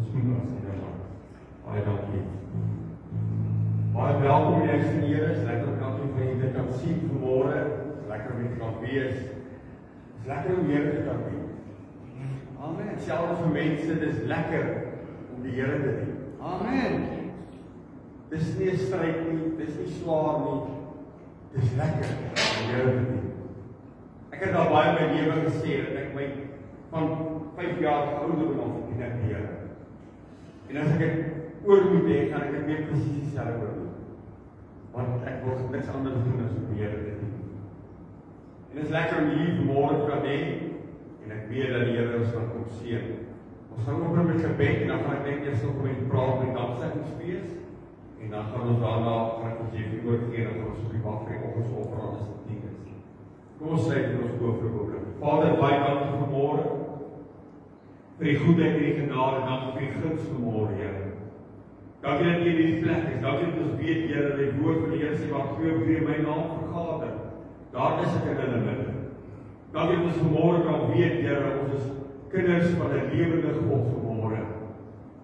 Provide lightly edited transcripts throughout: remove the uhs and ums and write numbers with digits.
Baie dankie. Baie welkom die eerste Here, is lekker om elkeen van julle kan sien vanmôre, lekker om julle kan wees, is lekker om Here te kan dien. Amen. Selfs vir mense, dis lekker om die Here te dien. Amen. Dis nie 'n stryd nie, dis nie swaar nie, dis lekker om die Here te dien. Ek het al baie in my lewe gesê, dat ek my van 5 jaar ouder om te dien die Here. En as ek het oor moet hê, gaan ek dit weer presies dieselfde doen. Want ek wil niks anders doen as om die Here te dien. En dit is lekker om hier vanmôre te kan hê, en ek weet dat die Here ons gaan kom seën. Ons gaan open met gebed, en dan gaan ek net eers nog met praat met dankseggingfees, en dan gaan ons daarna, gaan ek ons hier oorgee, en dan gaan ons op die wakker op ons offer aan as dit dien is. Kom ons sluit in ons oë vir 'n oomblik. Vader, baie dankie vanmôre, vir die goedheid en die genade, dankie vir die guns vanmôre, Here. Dankie dat jy in hierdie plek is, dankie dat ons weet, Here, dat die woord van die Here sê, wat twee of drie in my naam vergader, daar is ek in hulle midde. Dankie dat ons vanmôre kan weet, Here, ons is kinders van 'n lewende God vanmôre.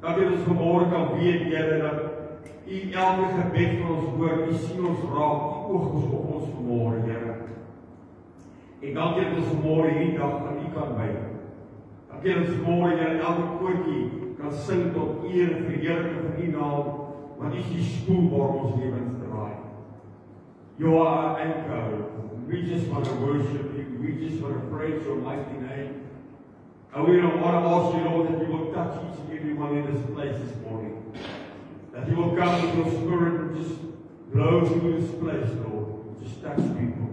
Dankie dat ons vanmôre kan weet, Here, dat U elke gebed van ons hoor, U sien ons raak, U oog is op ons vanmôre, Here. En dankie dat ons vanmôre hierdie dag aan U kan wy. Dankie dat ons vanmôre, Here, elke koortjie kan sing tot eer en verheerliking van U naam, want U is die spoel waar ons lewens draai. You are our anchor. We just want to worship You. We just want to praise Your mighty name. And we don't want to ask You, Lord, that You will touch each and every one in this place this morning. That You will come with Your Spirit and just blow through this place, Lord. Just touch people.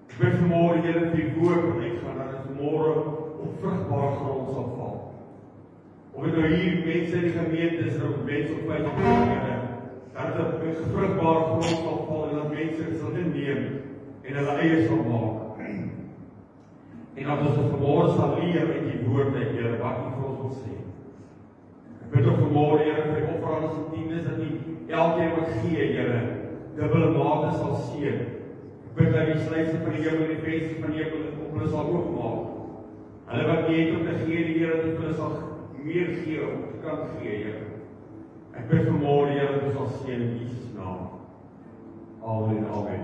Ek bid vanmôre, Here, vir die woord wat uitgaan, dat dit vanmôre op vrugbare grond sal val. Of dit nou hier mense in die gemeente is, of mense op Facebook, Here, dat dit op vrugbare grond sal val, en dat mense dit sal inneem, en hulle eie sal maak. En dat ons dit vanmôre sal leer uit die woord uit, Here, wat U vir ons wil sê. Ek bid ook vanmôre, Here, vir die offerandes en tiendes, dat U elkeen wat gee, Here, dubbele mate sal seën. Ek bid dat die sluise van die hemel en die vensters van die hemel op hulle sal oopmaak. Hulle wat nie het om te gee, die Here, dat hulle sal meer gee om te kan gee, Here. Ek bid vanmôre, Here, dat ons sal seën in Jesus naam. Amen en amen.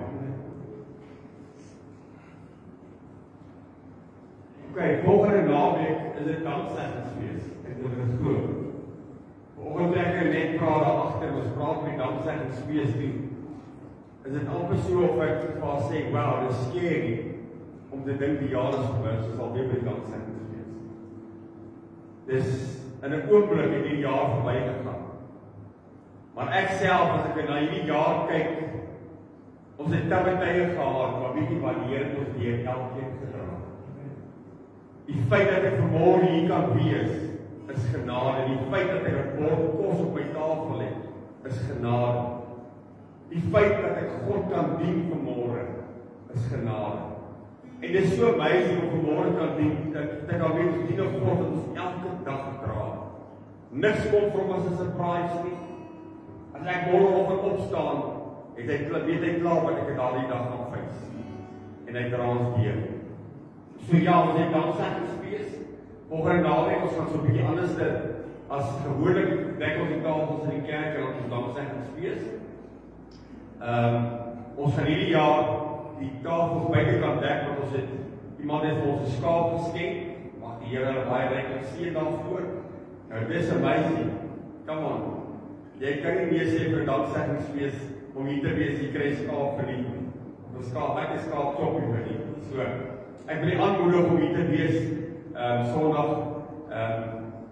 Okay, volgende naweek is dit dankseggingfees. Ek moet dit glo. Vanoggend ek net praat daar agter, ons praat met dankseggingfees nie. Is dit amper so of ek vir sê, wow, dit is scary om te dink die jaar is verby, soos alweer by die dankseggingfees. Dis in 'n oomblik het die jaar verby gegaan. Maar ek self, as ek na hierdie jaar kyk, ons het talle tye gehad, maar weet jy wat die Here ons deur elkeen gedra het. Die feit dat ek vanmôre hier kan wees, is genade. Die feit dat ek 'n bord kos op my tafel het, is genade. Die feit dat ek God kan dien vanmôre, is genade. En dit is so amazing om vanmôre kan dien, dat ek al weet, ons dien God dat ons elke dag dra. Niks kom vir ons as 'n surprise nie. As ek môreoggend opstaan, weet hy klaar wat ek daardie dag gaan face. En hy dra ons deur. So ja, ons het dankseggingfees. Volgende naweek, ons gaan so 'n bietjie anders as gewoonlik dek ons die tafels in die kerk en ons dankseggingfees. Ons gaan hierdie jaar die tafels buitekant dek, want ons het iemand het vir ons 'n skaap geskenk. Mag die Here hulle baie ryklik seën daarvoor. Nou dis amazing. Come on. Jy kan nie meer sê vir dankseggingfees om hier te wees, jy kry skaap vir die skaap, ek is skaap choppie vir die. So ek wil aanmoedig om hier te wees Sondag.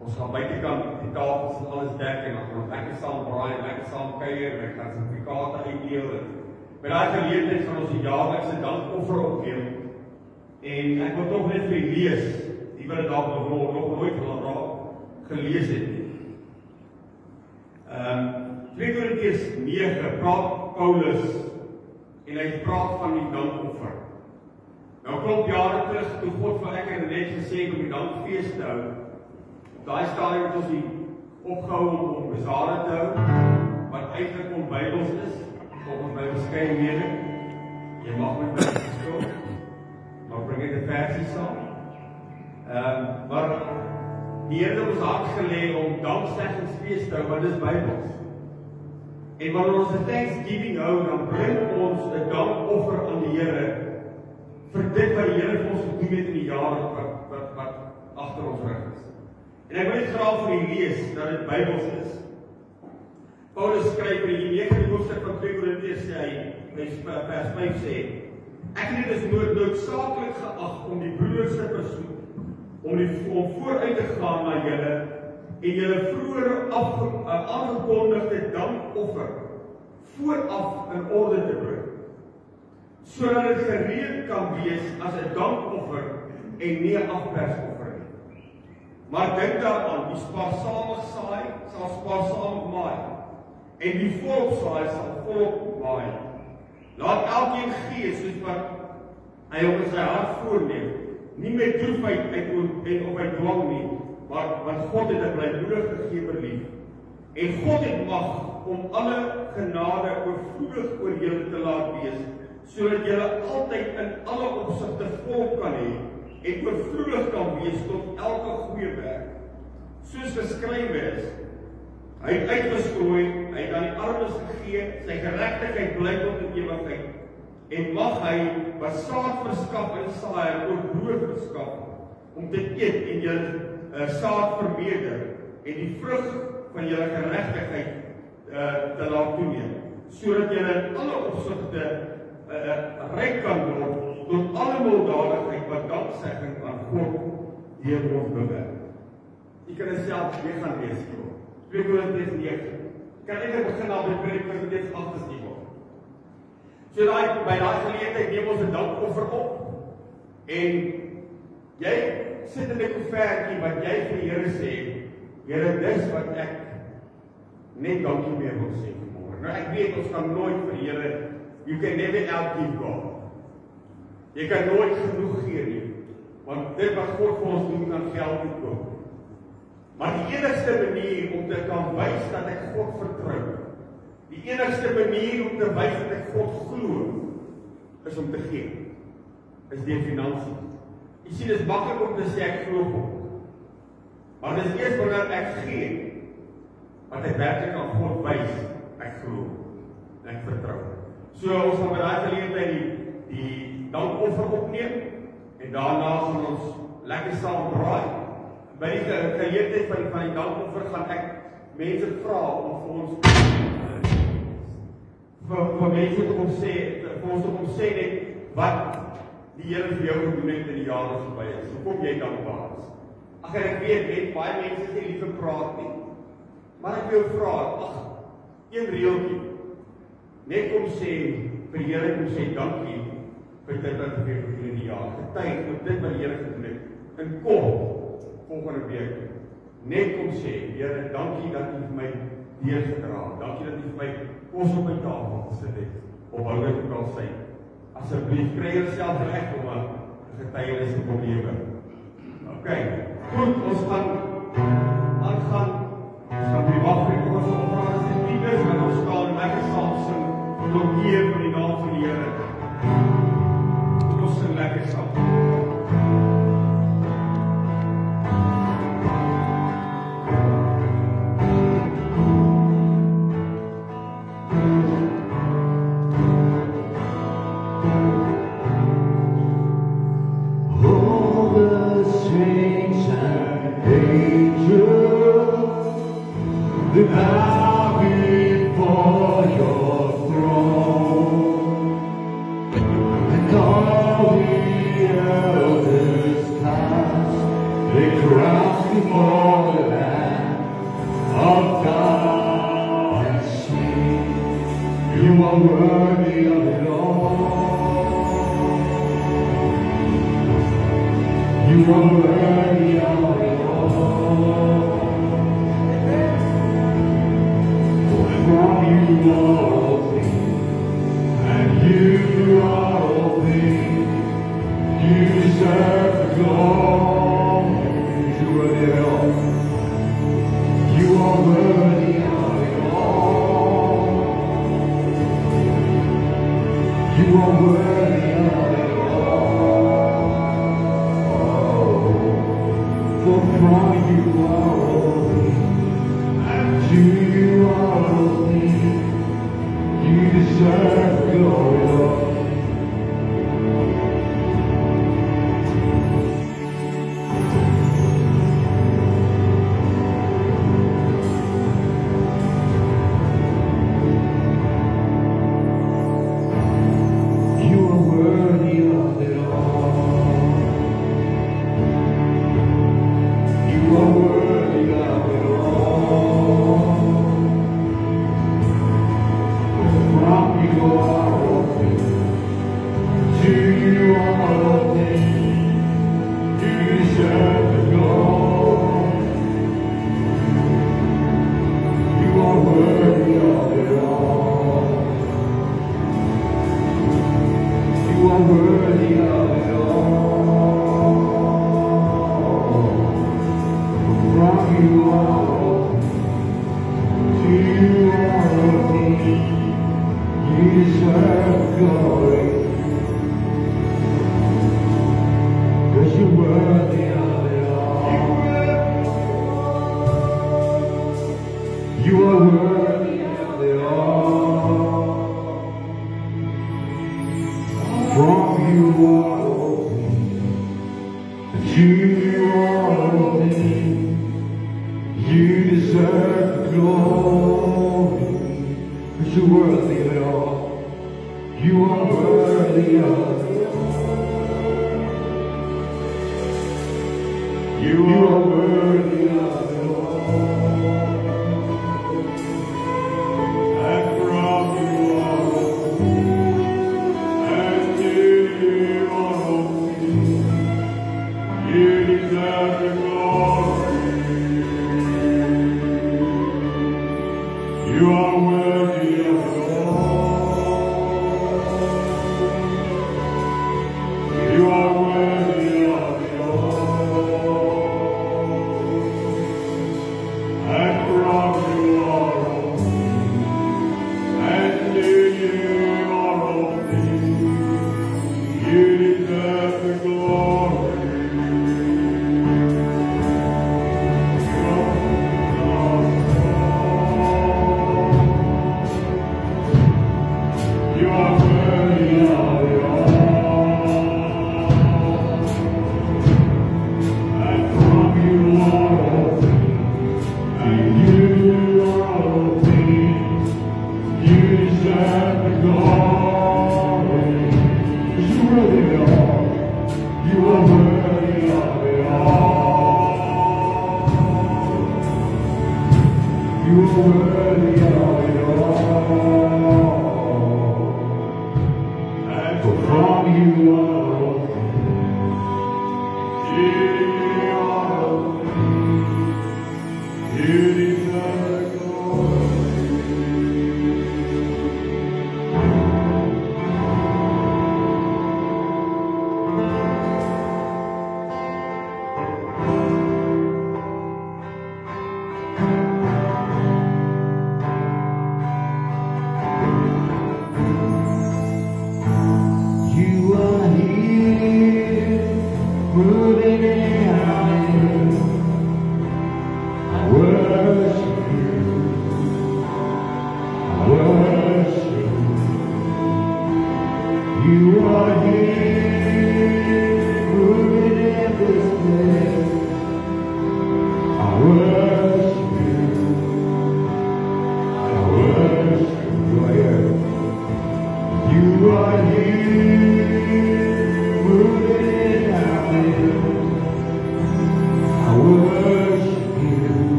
Ons gaan buitekant die tafels en alles dek en dan gaan ons lekker saam braai en lekker saam kuier en ek gaan sertifikate uitdeel. Met daai geleentheid gaan ons die jaarlikse dankoffer opneem. En ek wil tog net vir julle lees, die wat dit dalk nog nooit gelees het nie. 2 Korintiërs 9 praat Paulus en hy praat van die dankoffer. Nou klop jare terug toe God vir ek net gesê om die dankfees te hou. Op daai stadium het ons die opgehou om besare te hou, wat eintlik onbybels is, volgens my verskeie mening. Jy mag met my verskil, maar bring ek die versie saam. Maar die Here het ons hart gelê om dankseggingfees te hou, want dit is Bybels. En wanneer ons 'n Thanksgiving hou, dan bring ons 'n dankoffer aan die Here vir dit wat die Here vir ons gedoen het in die jare wat agter ons rug is. En ek wil net graag vir u lees dat dit Bybels is. Paulus skryf in die 9de hoofstuk van 2 Korintiërs sê hy, vers 5 sê, ek het dit noodsaaklik geag om die broeders te versoek, om vooruit te gaan na julle en julle vroeër aangekondigde dankoffer vooraf in orde te bring, sodat dit gereed kan wees as 'n dankoffer en nie 'n afpersoffer nie. Maar dink daaraan, die spaarsamig saai sal spaarsamig maai, en die volop saai sal volop maai. Laat elkeen gee soos wat hy op sy hart voorneem, nie met droefheid en op dwang nie, maar want God het 'n blydmoedige gewer lief. En God het mag om alle genade oorvloedig oor julle te laat wees, sodat julle altyd in alle opsigte vol kan hê en oorvloedig kan wees tot elke goeie werk. Soos geskrywe is, hy het uitgestrooi, hy het aan die armes gegee, sy geregtigheid bly tot in ewigheid. En mag hy wat saad verskaf en saaier ook brood verskaf, om te eet en julle saad vermeerder, en die vrug van julle geregtigheid te laat toeneem, sodat julle in alle opsigte ryk kan word, tot alle milddadigheid wat danksegging aan God deur ons bewerk. Jy kan dit self weer gaan lees, 2 Korintiërs 9. Kan ek begin al met 2 Korintiërs 8 te stuur? So by daai geleentheid neem ons 'n dankoffer op, en jy sit in 'n koevertjie wat jy vir die Here sê, Here, dis wat ek net dankie meer wil sê vanmôre. Nou ek weet ons kan nooit vir die Here, you can never outgive God. Jy kan nooit genoeg gee nie, want dit wat God vir ons doen kan geld nie koop. Maar die enigste manier om te kan wys dat ek God vertrou, die enigste manier om te wys dat ek God glo, is om te gee. Is deur finansies. Jy sien, dit is maklik om te sê ek glo God. Maar dit is eers wanneer ek gee, wat ek werklik aan God wys, ek glo, en ek vertrou. So ons gaan by daai geleentheid die dankoffer opneem, en daarna gaan ons lekker saam braai. By die geleentheid van die dankoffer gaan ek mense vra om vir ons vir mense te kom sê, vir ons te kom sê net wat die Here vir jou gedoen het in die jare wat verby is. So kom jy dankbaar is. Ag ek weet baie mense sê lief vir praat nie. Maar ek wil vra, een reeltjie. Net kom sê vir die Here, kom sê dankie vir dit wat vir jou gedoen in die jaar. Getuig oor dit wat die Here gedoen het. En kom volgende week net kom sê, Here, dankie dat U vir my deurgedra het. Dankie dat U vir my kos op my tafel gesit het. Of hou dit ook al sy. Asseblief kry jouself reg om 'n getuienis te kom lewe. Okay. Goed, ons gaan aangaan. Ons gaan die wagtyd vir ons opvraag se lieders en ons staan lekker saam sing tot eer vir die naam van die Here. Ons sing lekker saam. For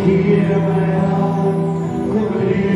Hear my heart,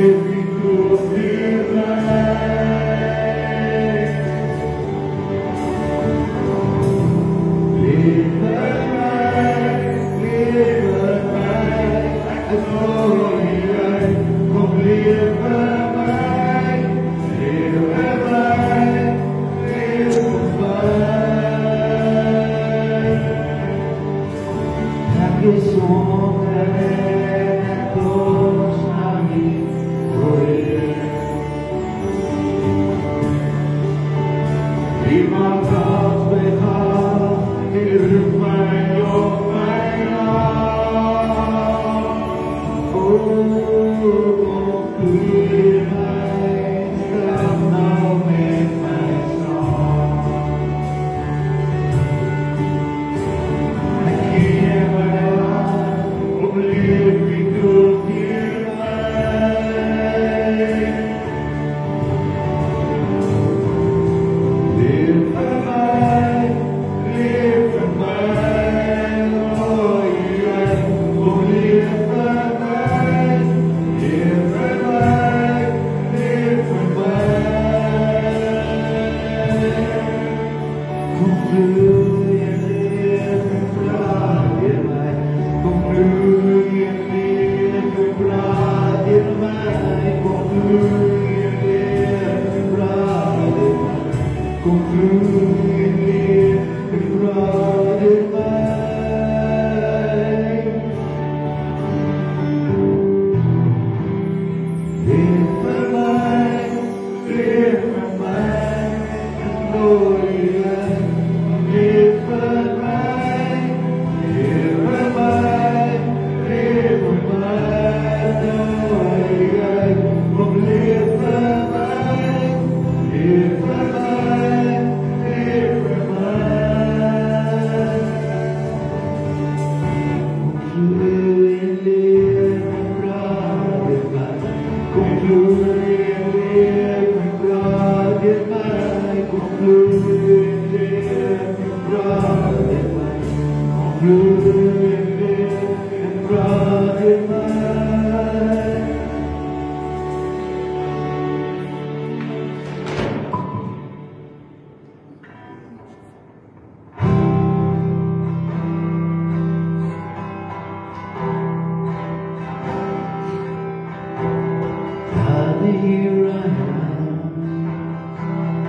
here I am,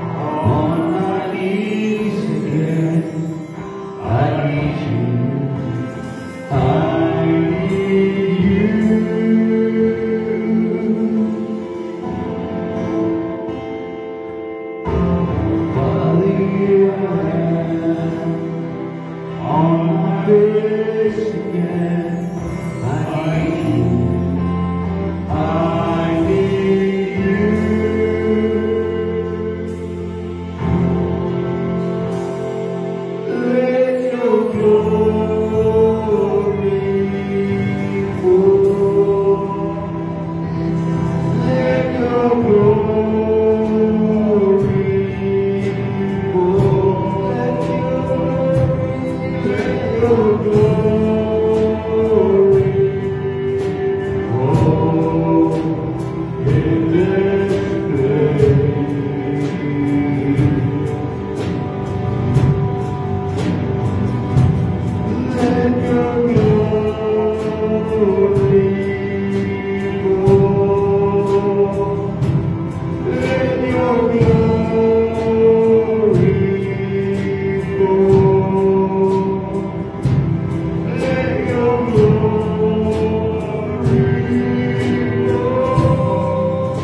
on my knees again. I need you, I need you. Father, here I am, on my knees again. I need you, I need you. Let your glory fall. Let your glory fall. Let your glory fall in this place. Let your glory fall. Let your glory fall. Let your glory fall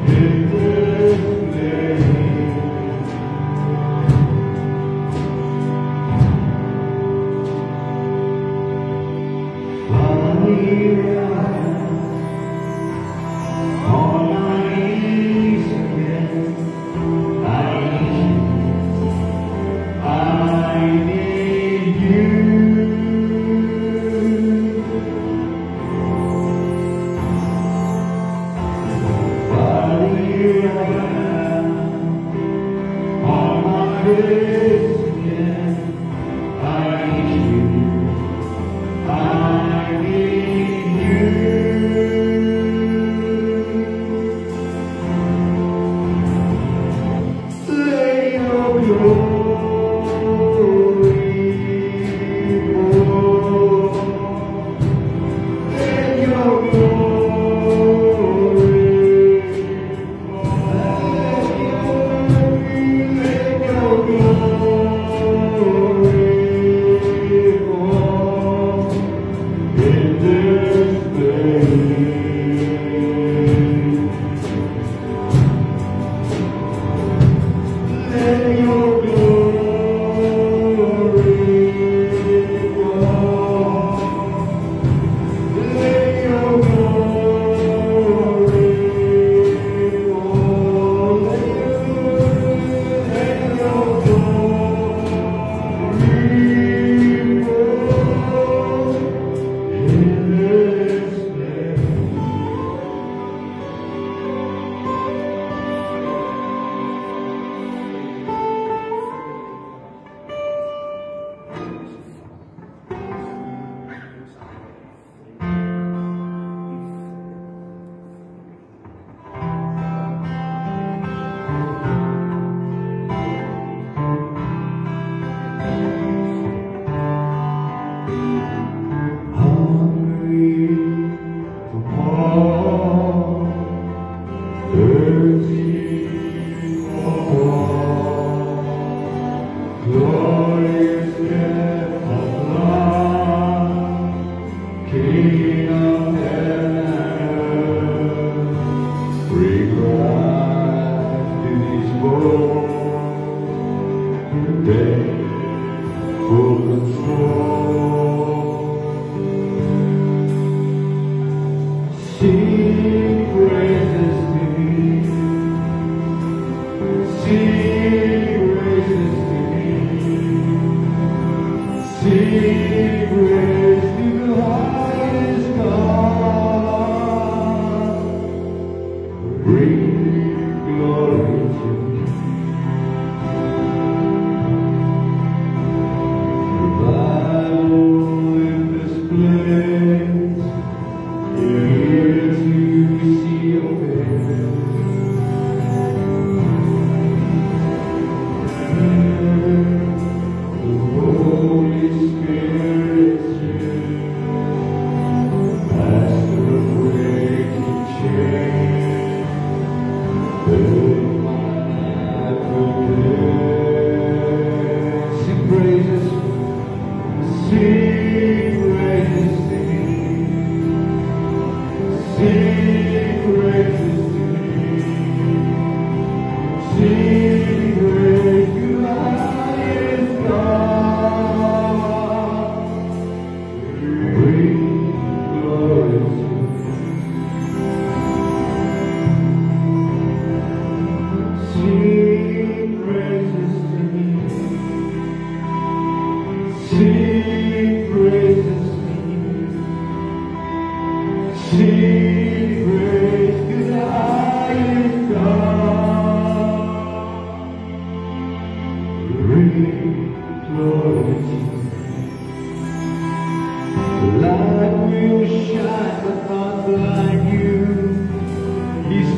in this place. Father, here I am, on my knees again. I need you. Father, here I am, on my knees again. I need you. I need you. Let your glory fall. Let your glory fall. Let your glory fall.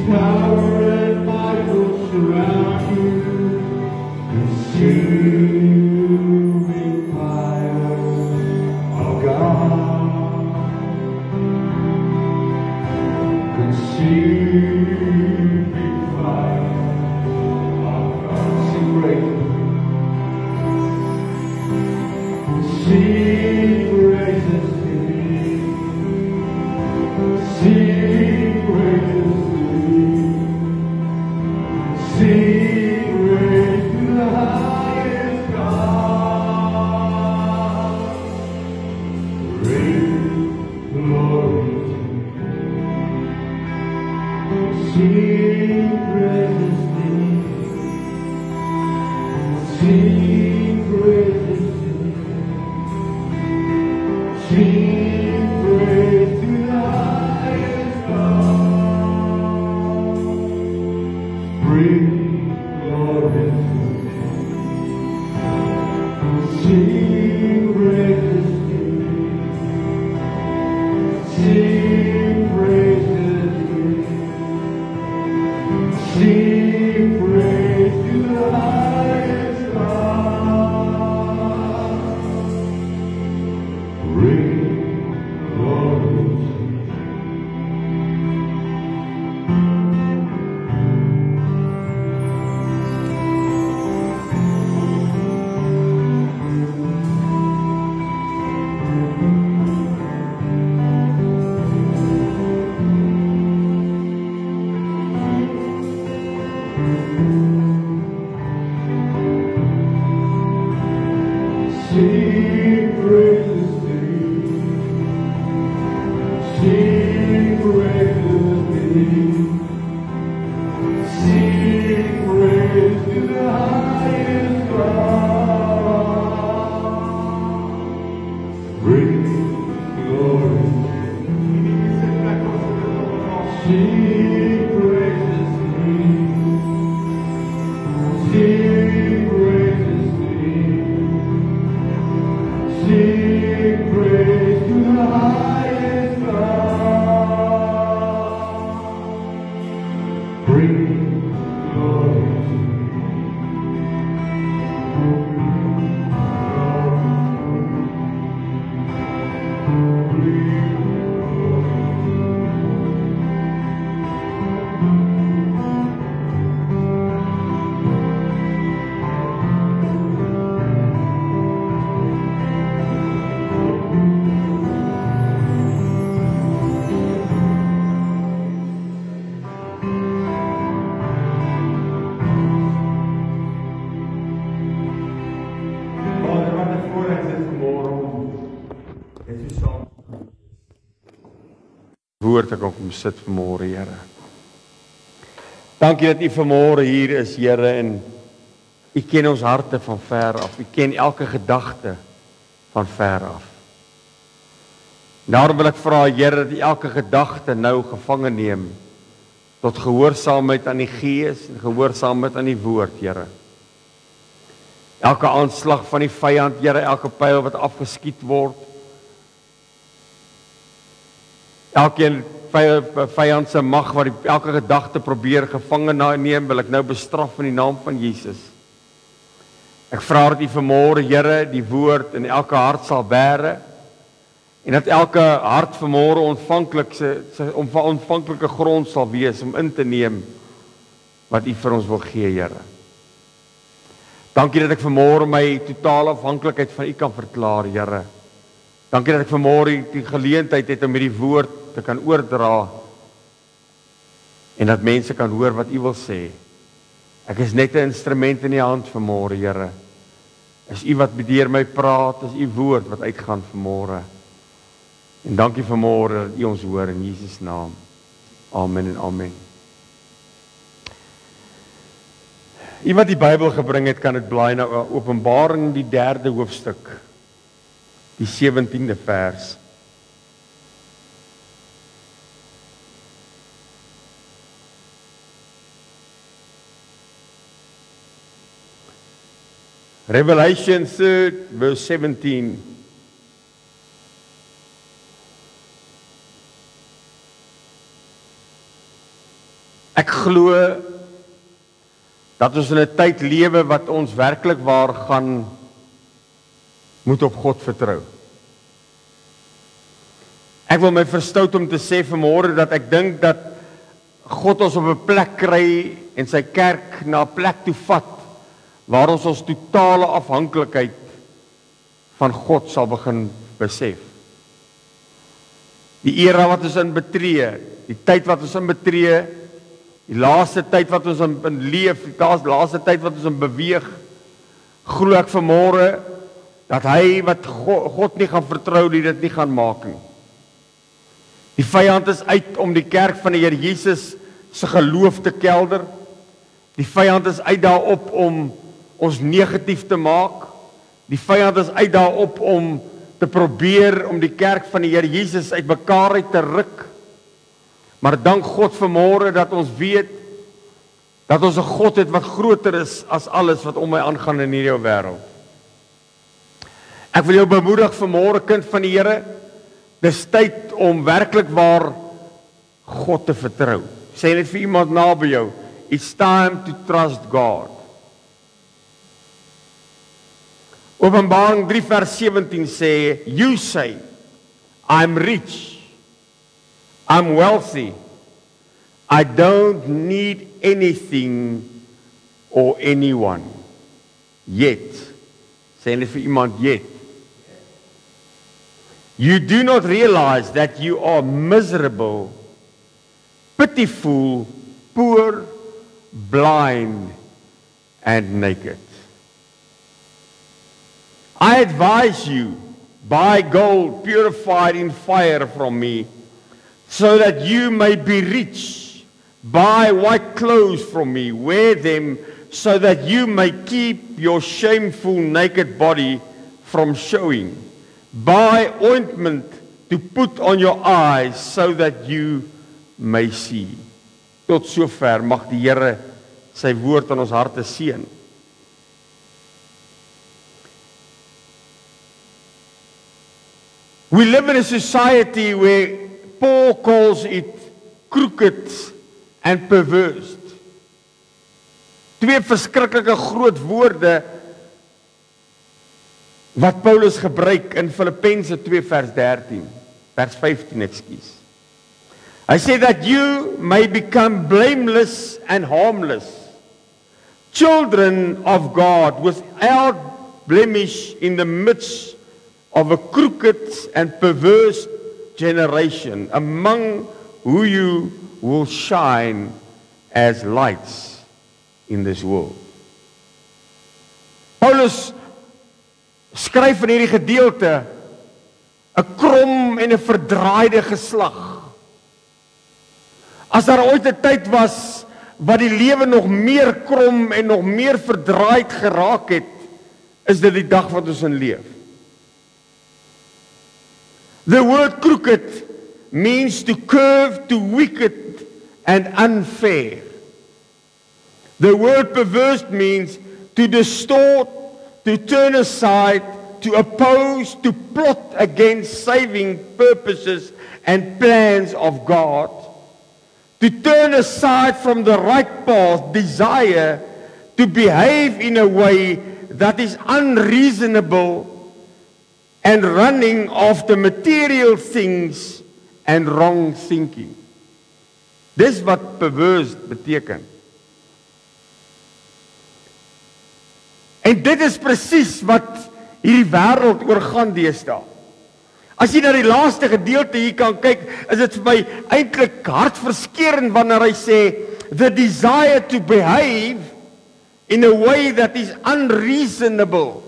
power and might will surround you. Consuming fire of God. Consuming fire of God. Sing praises. Sing praises to me. Sing praises to me. Sing praise to the highest God. Bring glory to you. Sing praises to me. Sing praises to me. Sing praise to the highest God. Bring glory to you. Sing praises to you. Sing praises to you. Sing praise to the highest God. Bring glory to you. Sing praises to you. Sing praises to you. Sing praise to the highest God. Bring glory to you. Sing praises to you. Sing praises to you. Sing praise to the highest God. Bring glory to you. Vader, wat 'n voorreg is dit vanmôre om net so saam woord te kom sit vanmôre, Here. Dankie dat U vanmôre hier is, Here, en U ken ons harte van ver af. U ken elke gedagte van ver af. Daarom wil ek vra, Here, dat U elke gedagte nou gevange neem tot gehoorsaamheid aan die Gees en gehoorsaamheid aan die woord, Here. Elke aanslag van die vyand, Here, elke pyl wat afgeskiet word, elke vyand se mag wat elke gedagte probeer gevange neem, wil ek nou bestraf in die naam van Jesus. Ek vra dat U vanmôre, Here, die woord in elke hart sal bære en dat elke hart vanmôre ontvanklike grond sal wees om in te neem wat U vir ons wil gee, Here. Dankie dat ek vanmôre my totale afhanklikheid van U kan verklaar, Here. Dankie dat ek vanmôre die geleentheid het om hierdie woord te kan oordra en dat mense kan hoor wat U wil sê. Ek is net 'n instrument in U hand vanmôre, Here. Is U wat deur my praat, is U woord wat uitgaan vanmôre. En dankie vanmôre dat U ons hoor in Jesus naam. Amen en amen. U wat die Bybel gebring het, kan dit blaai na Openbaring die 3de hoofstuk, die 17de vers. Revelation 3, verse 17. Ek glo dat ons in 'n tyd lewe wat ons werklik waar gaan moet op God vertrou. Ek wil my verstout om te sê vanmôre dat ek dink dat God ons op 'n plek kry en sy kerk na 'n plek toe vat waar ons totale afhanklikheid van God sal begin besef. Die era wat ons in betree, die tyd wat ons in betree, die laaste tyd wat ons in leef, die laaste tyd wat ons in beweeg, glo ek vanmôre dat hy wat God nie gaan vertrou, dit nie gaan maak nie. Die vyand is uit om die kerk van die Here Jesus se geloof te kelder. Die vyand is uit daarop om ons negatief te maak. Die vyand is uit daarop om te probeer om die kerk van die Here Jesus uit mekaar uit te ruk. Maar dank God vanmôre dat ons weet dat ons 'n God het wat groter is as alles wat om my aangaan in hierdie wêreld. Ek wil jou bemoedig vanmôre, kind van die Here, dis tyd om werklik waar God te vertrou. Sê net vir iemand naby jou, it's time to trust God. Openbaring 3 vers 17 sê, you say, I'm rich, I'm wealthy, I don't need anything or anyone. Yet, sê net vir iemand, yet. You do not realize that you are miserable, pitiful, poor, blind, and naked. I advise you, buy gold purified in fire from me, so that you may be rich. Buy white clothes from me, wear them, so that you may keep your shameful naked body from showing. Buy ointment to put on your eyes, so that you may see. Tot sover mag die Here sy woord aan ons harte seën. We live in a society where Paul calls it crooked and perverse. Twee verskriklike groot woorde wat Paulus gebruik in Filippense 2 vers 13, vers 15, ekskuus. Hy sê that you may become blameless and harmless, children of God without blemish in the midst of a crooked and perverse generation, among who you will shine as lights in this world. Paulus skryf in hierdie gedeelte 'n krom en 'n verdraaide geslag. As daar ooit 'n tyd was wat die lewe nog meer krom en nog meer verdraaid geraak het, is dit die dag wat ons in leef. The word crooked means to curve, to wicked and unfair. The word perverse means to distort, to turn aside, to oppose, to plot against saving purposes and plans of God, to turn aside from the right path, desire to behave in a way that is unreasonable and running after material things and wrong thinking. Dis wat perverse beteken. En dit is presies wat hierdie wêreld oorgaan deesdae. As jy na die laaste gedeelte hier kan kyk, is dit vir my eintlik hartverskeurende wanneer hy sê the desire to behave in a way that is unreasonable.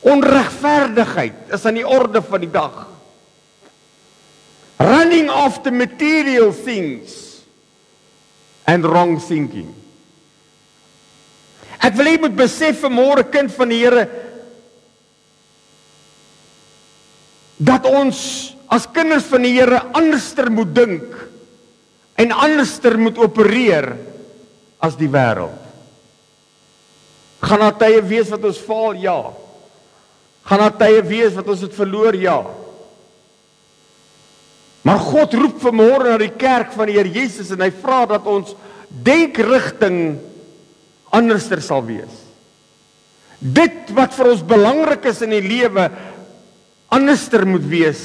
Onregverdigheid is aan die orde van die dag. Running after material things and wrong thinking. Ek wil jy moet besef vanmôre, kind van die Here, dat ons as kinders van die Here anderster moet dink en anderster moet opereer as die wêreld. Gaan daar tye wees wat ons faal? Ja. Gaan daar tye wees wat ons het verloor? Ja. Maar God roep vanmôre na die kerk van die Here Jesus en hy vra dat ons denkrigting anderster sal wees. Dit wat vir ons belangrik is in die lewe anderster moet wees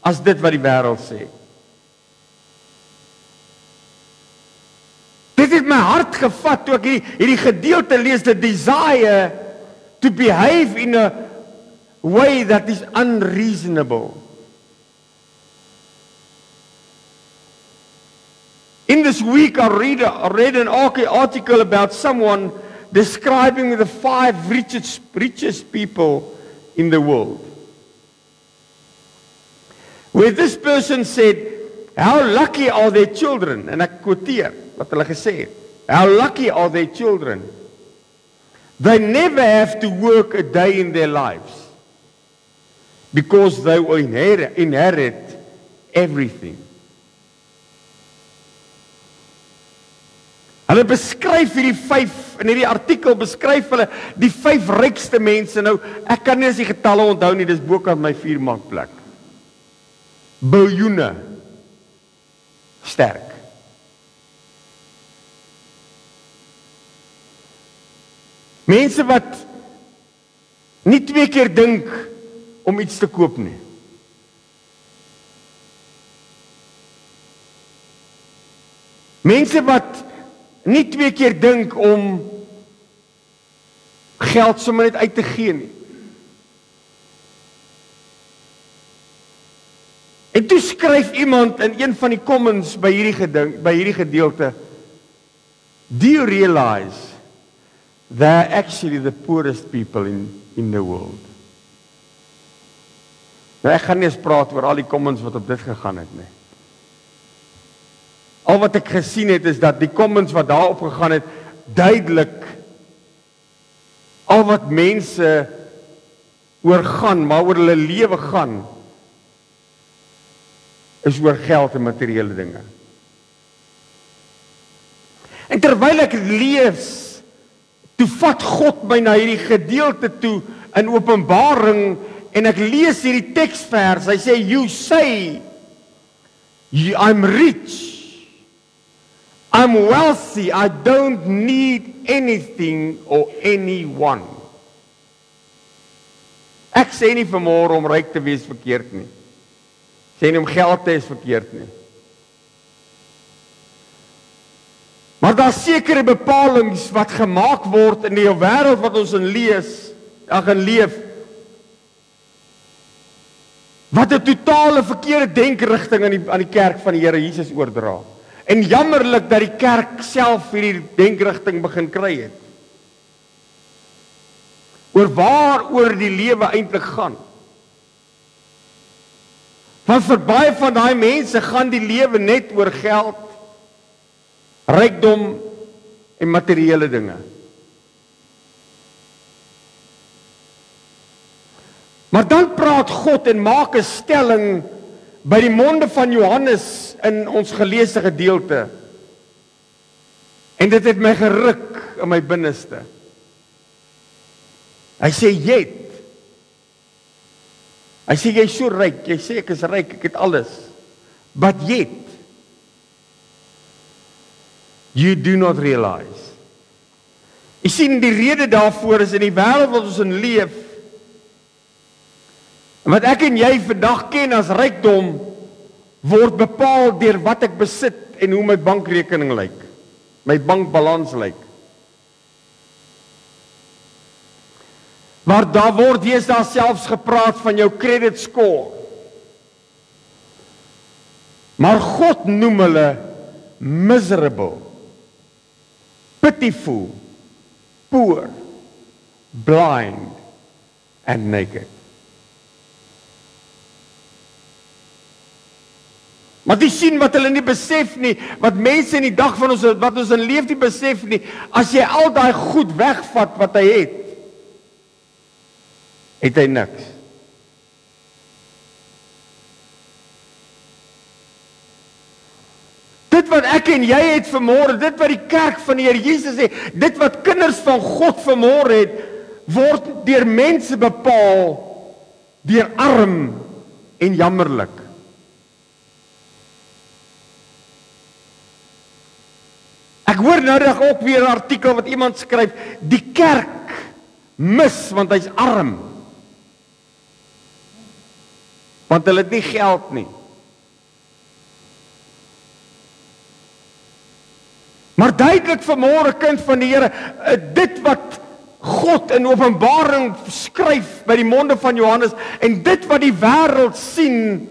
as dit wat die wêreld sê. Dit het my hart gevat toe ek hierdie gedeelte lees, the desire to behave in a way that is unreasonable. In this week I read an article about someone describing the 5 richest people in the world. Where this person said, how lucky are their children? En ek quoteer wat hulle gesê het. How lucky are their children? They never have to work a day in their lives because they will inherit everything. Hulle beskryf hierdie 5, in hierdie artikel beskryf hulle die 5 rykste mense. Nou, ek kan nie as die getalle onthou nie, dis bokant my 4 maakplek. Biljoene sterk. Mense wat nie 2 keer dink om iets te koop nie. Mense wat nie 2 keer dink om geld sommer net uit te gee nie. En toe skryf iemand in een van die comments by hierdie gedeelte, do you realize they're actually the poorest people in the world? Nou ek gaan nie eens praat oor al die comments wat op dit gegaan het nie. Al wat ek gesien het is dat die comments wat daarop gegaan het, duidelik al wat mense oor gaan, maar oor hulle lewe gaan, is oor geld en materiële dinge. En terwyl ek lees, toe vat God my na hierdie gedeelte toe in Openbaring en ek lees hierdie teksvers. Hy sê, you say, I'm rich, I'm wealthy, I don't need anything or anyone. Ek sê nie vanmôre om ryk te wees verkeerd nie. Sê nie om geld te hê is verkeerd nie. Maar daar sekere bepalings wat gemaak word in die wêreld wat ons in leef, wat 'n totale verkeerde denkrigting aan die kerk van die Here Jesus oordra. En jammerlik dat die kerk self hierdie denkrigting begin kry het. Oor waaroor die lewe eintlik gaan. Want vir baie van daai mense gaan die lewe net oor geld, rykdom en materiële dinge. Maar dan praat God en maak 'n stelling by die monde van Johannes in ons geleesde gedeelte. En dit het my geruk in my binneste. Hy sê, hy sê, jy is so ryk, jy sê ek is ryk, ek het alles. But yet, you do not realize. Jy sien, die rede daarvoor is in die wêreld wat ons in leef, en wat ek en jy vandag ken as rykdom, word bepaal deur wat ek besit en hoe my bankrekening lyk, my bankbalans lyk. Maar daar word deesdae selfs gepraat van jou credit score. Maar God noem hulle miserable, pitiful, poor, blind and naked. Maar die sien wat hulle nie besef nie, wat mense in die dag van ons, wat ons in leef nie besef nie, as jy al daai goed wegvat wat hy het hy niks. Dit wat ek en jy het vanmôre, dit wat die kerk van die Here Jesus het, dit wat kinders van God vanmôre het, word deur mense bepaal, deur arm en jammerlik. Ek hoor nou dag ook weer 'n artikel wat iemand skryf, die kerk mis want hy's arm. Want hulle het nie geld nie. Maar duidelik vanmôre, kind van die Here, dit wat God in Openbaring skryf by die monde van Johannes en dit wat die wêreld sien,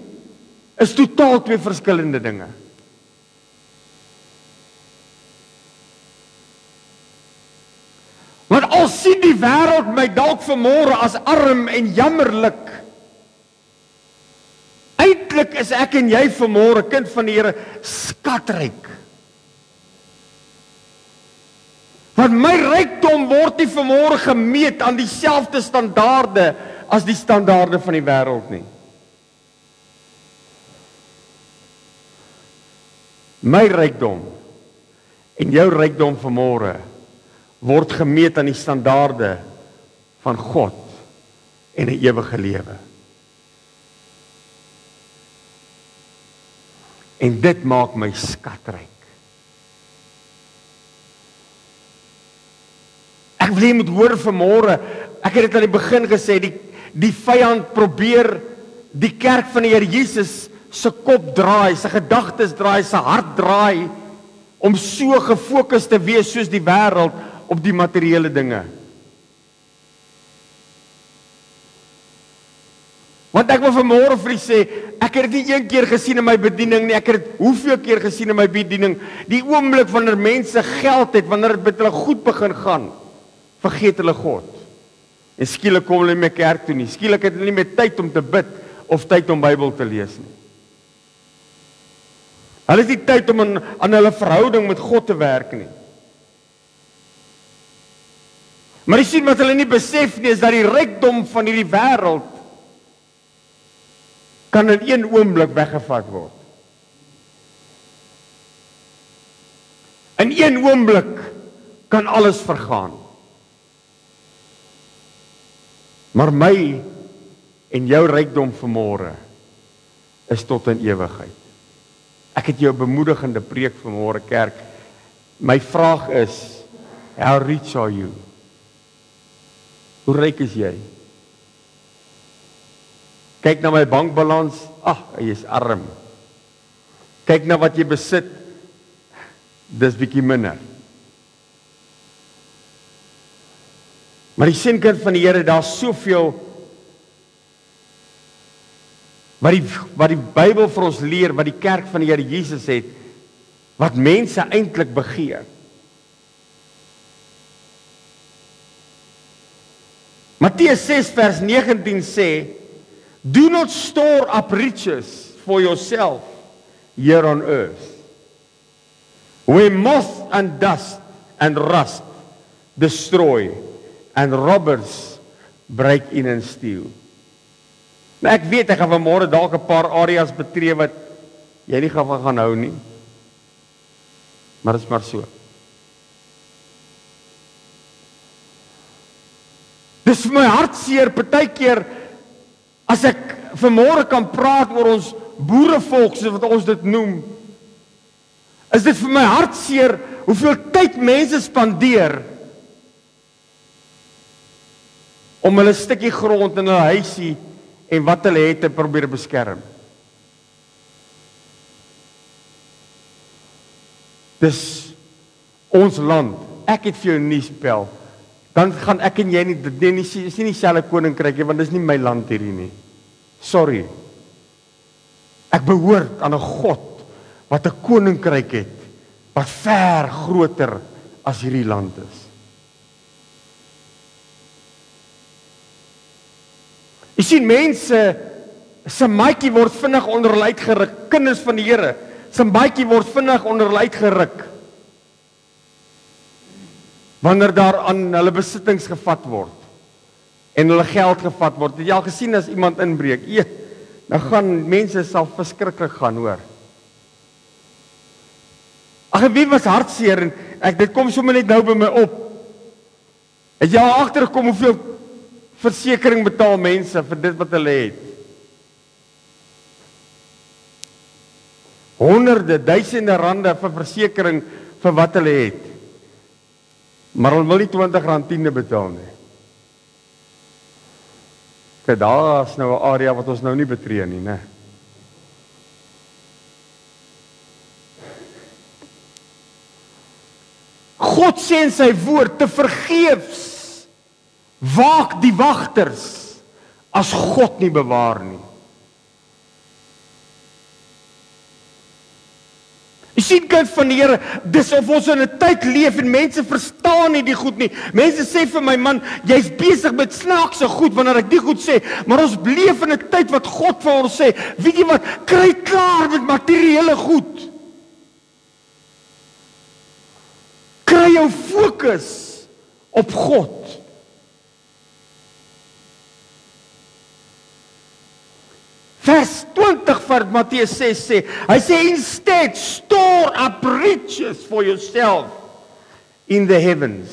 is totaal twee verskillende dinge. Want al sien die wêreld my dalk vanmôre as arm en jammerlik, eintlik is ek en jy vanmôre, kind van die Here, skatryk. Want my rykdom word nie vanmôre gemeet aan dieselfde standaarde as die standaarde van die wêreld nie. My rykdom en jou rykdom vanmôre word gemeet aan die standaarde van God en 'n ewige lewe. En dit maak my skatryk. Ek wil jy moet hoor vanmôre, ek het dit aan die begin gesê, die vyand probeer die kerk van die Here Jesus se kop draai, sy gedagtes draai, sy hart draai, om so gefokus te wees soos die wêreld op die materiële dinge. Want ek wil vanmôre vir u sê, ek het dit nie een keer gesien in my bediening nie, ek het dit hoeveel keer gesien in my bediening, die oomblik wanneer mense geld het, wanneer dit met hulle goed begin gaan, vergeet hulle God. En skielik kom hulle nie meer kerk toe nie. Skielik het hulle nie meer tyd om te bid of tyd om Bybel te lees nie. Hulle het nie tyd om aan hulle verhouding met God te werk nie. Maar jy sien wat hulle nie besef nie, is dat die rykdom van hierdie wêreld kan in een oomblik weggevat word. In een oomblik kan alles vergaan. Maar my en jou rykdom vanmôre is tot in ewigheid. Ek het jou bemoedigende preek vanmôre kerk. My vraag is, how rich are you? Hoe ryk is jy? Kyk na my bankbalans, hy is arm. Kyk na wat jy besit, dis bietjie minder. Maar die kind van die Here, daar's soveel wat die Bybel vir ons leer, wat die kerk van die Here Jesus het, wat mense eintlik begeer. Matteus 6 vers 19 sê, do not store up riches for yourself here on earth, where moth and dust and rust destroy, and robbers break in and steal. Nou ek weet, ek gaan vanmôre dalk 'n paar areas betree wat jy nie gaan hou nie. Maar dit is maar so. Dis vir my hartseer, partykeer, as ek vanmôre kan praat oor ons boerevolk, soos wat ons dit noem, is dit vir my hartseer, hoeveel tyd mense spandeer, om hulle stukkie grond in hulle huisie en wat hulle het te probeer beskerm. Dis ons land. Ek het vir jou nuus bel. Dan gaan ek en jy nie, dis nie dieselfde koninkryk nie, want dis nie my land hierdie nie. Sorry. Ek behoort aan 'n God wat 'n koninkryk het wat ver groter as hierdie land is. Jy sien, mense se maatjie word vinnig onder hulle uitgeruk, kinders van die Here, se maatjie word vinnig onder hulle uitgeruk, wanneer daar aan hulle besittings gevat word, en hulle geld gevat word. Het jy al gesien as iemand inbreek? Dan gaan mense sal verskriklik gaan, hoor. Ag, wie was hartseer, en dit kom sommer net nou by my op. Het jy al agtergekom hoeveel versekering betaal mense vir dit wat hulle het? Honderde, duisende rande vir versekering vir wat hulle het. Maar hulle wil nie R20 tiende betaal nie. Kyk, daar is nou 'n area wat ons nou nie betree nie, né? God sê in sy woord, te vergeefs waak die wagters as God nie bewaar nie. Jy sien, kind van die Here, dis of ons in 'n tyd leef en mense verstaan nie die goed nie. Mense sê vir my, man, jy's besig met snaakse goed wanneer ek die goed sê, maar ons leef in 'n tyd wat God vir ons sê, weet jy wat, kry klaar met materiële goed. Kry jou fokus op God. Vers 20 van Matteus 6 sê, hy sê, instead, store up riches for yourself in the heavens,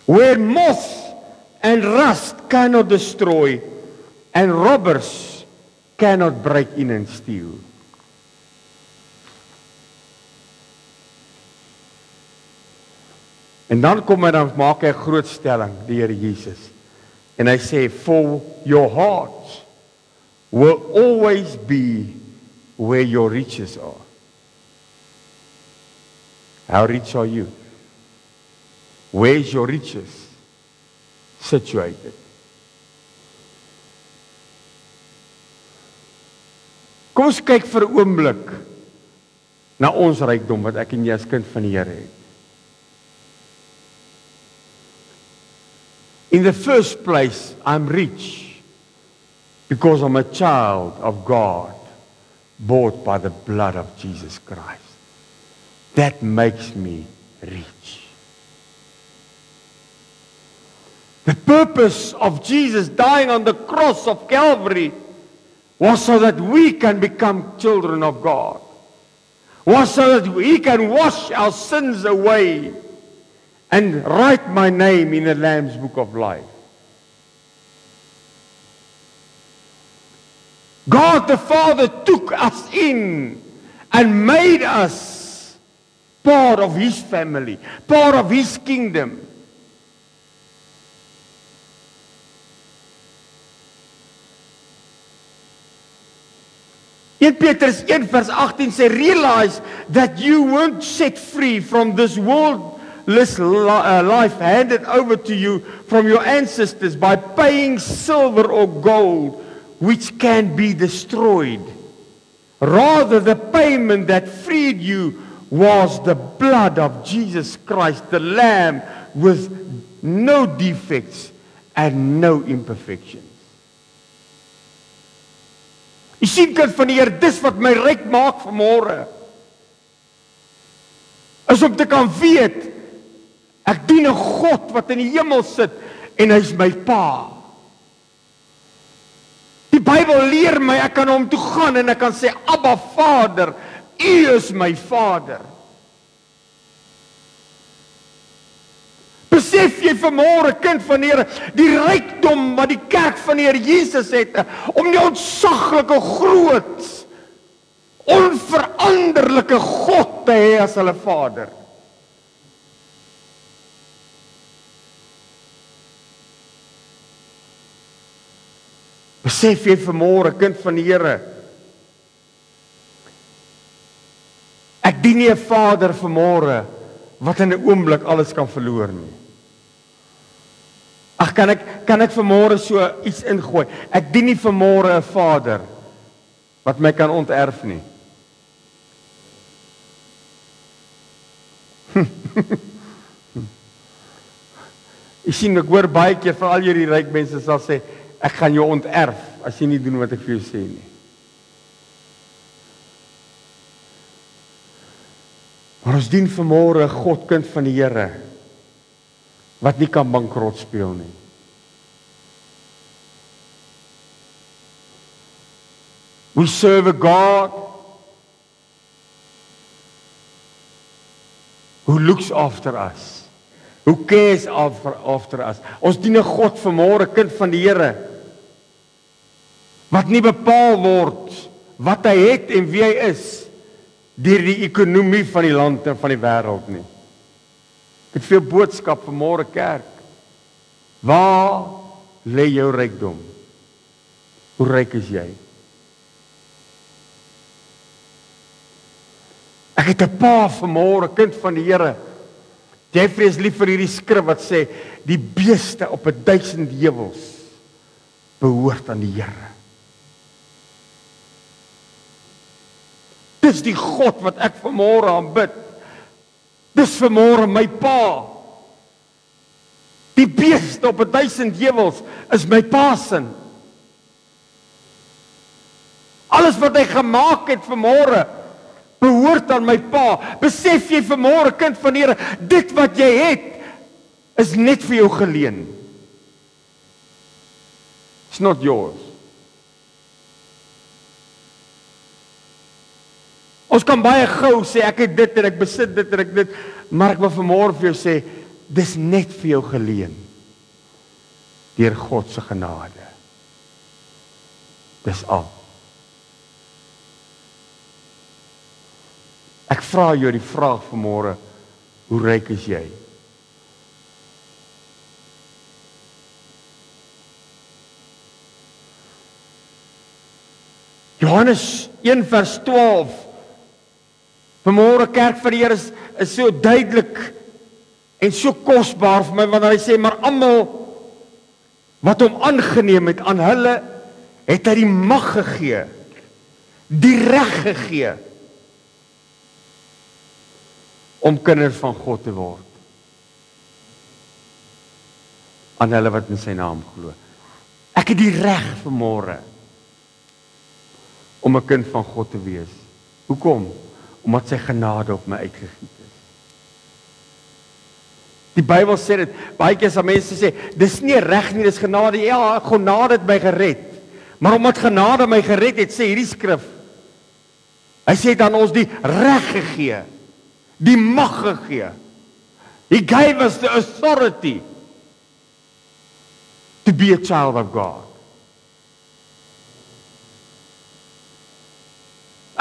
where moth and rust cannot destroy, and robbers cannot break in and steal. En dan kom hy, dan maak hy 'n groot stelling, die Here Jesus. En hy sê, for your heart will always be where your riches are. How rich are you? Where is your riches situated? Kom ons kyk vir 'n oomblik na ons rykdom wat ek en jy as kind van die Here het. In the first place, I'm rich because I'm a child of God, bought by the blood of Jesus Christ. That makes me rich. The purpose of Jesus dying on the cross of Calvary was so that we can become children of God. Was so that He can wash our sins away and write my name in the Lamb's Book of Life. God the Father took us in and made us part of His family, part of His kingdom. In Petrus 1 vers 18 sê, realize that you weren't set free from this worldless life handed over to you from your ancestors by paying silver or gold which can be destroyed. Rather, the payment that freed you was the blood of Jesus Christ, the Lamb with no defects and no imperfections. Jy sien, kind van die Here, dis wat my ryk maak vanmôre. Is om te kan weet, ek dien 'n God wat in die hemel sit en hy's my Pa. Die Bybel leer my, ek kan hom toe gaan en ek kan sê, Abba Vader, U is my Vader. Besef jy vanmôre, kind van die Here, die rykdom wat die kerk van die Here Jesus het, om die ontsaglike groot, onveranderlike God te hê as hulle Vader. Besef jy vanmôre, kind van die Here, ek dien nie 'n Vader vanmôre wat in 'n oomblik alles kan verloor nie. Ag, kan ek vanmôre so iets ingooi? Ek dien nie vanmôre 'n Vader wat my kan onterf nie. Ek sien, ek hoor baie keer, veral hierdie ryk mense sal sê, ek gaan jou onterf as jy nie doen wat ek vir jou sê nie. Maar ons dien vanmôre 'n God, kind van die Here, wat nie kan bankrot speel nie. We serve a God who looks after us, who cares after us. Ons dien 'n God vanmôre, kind van die Here, wat nie bepaal word wat hy het en wie hy is deur die ekonomie van die land en van die wêreld nie. Ek het veel boodskap vanmôre kerk. Waar lê jou rykdom? Hoe ryk is jy? Ek het 'n pa vanmôre, kind van die Here. Jeffrey is lief vir hierdie skrif wat sê, die beeste op 1000 heuwels behoort aan die Here. Dis die God wat ek vanmôre aanbid. Dis vanmôre my pa. Die beeste op 1000 heuwels is my pa se. Alles wat hy gemaak het vanmôre behoort aan my pa. Besef jy vanmôre, kind van die Here, dit wat jy het is net vir jou geleen. It's not yours. Ons kan baie gou sê ek het dit en ek besit dit en ek dit, maar ek wil vanmôre vir jou sê dis net vir jou geleen deur God se genade. Dis al. Ek vra jou die vraag vanmôre, hoe ryk is jy? Johannes 1 vers 12. Vanmôre kerk van die Here is so duidelik en so kosbaar vir my, wanneer hy sê, maar almal wat hom aangeneem het, aan hulle het hy die mag gegee, die reg gegee, om kinders van God te word. Aan hulle wat in sy naam glo. Ek het die reg vanmôre om 'n kind van God te wees. Hoekom? Omdat sy genade op my uitgegiet is. Die Bybel sê dit, baie keer as mense sê, dis nie reg nie, dis genade. Ja, genade het my gered. Maar omdat genade my gered het, sê hierdie skrif, hy sê het aan ons die reg gegee, die mag gegee. He gave us the authority to be a child of God.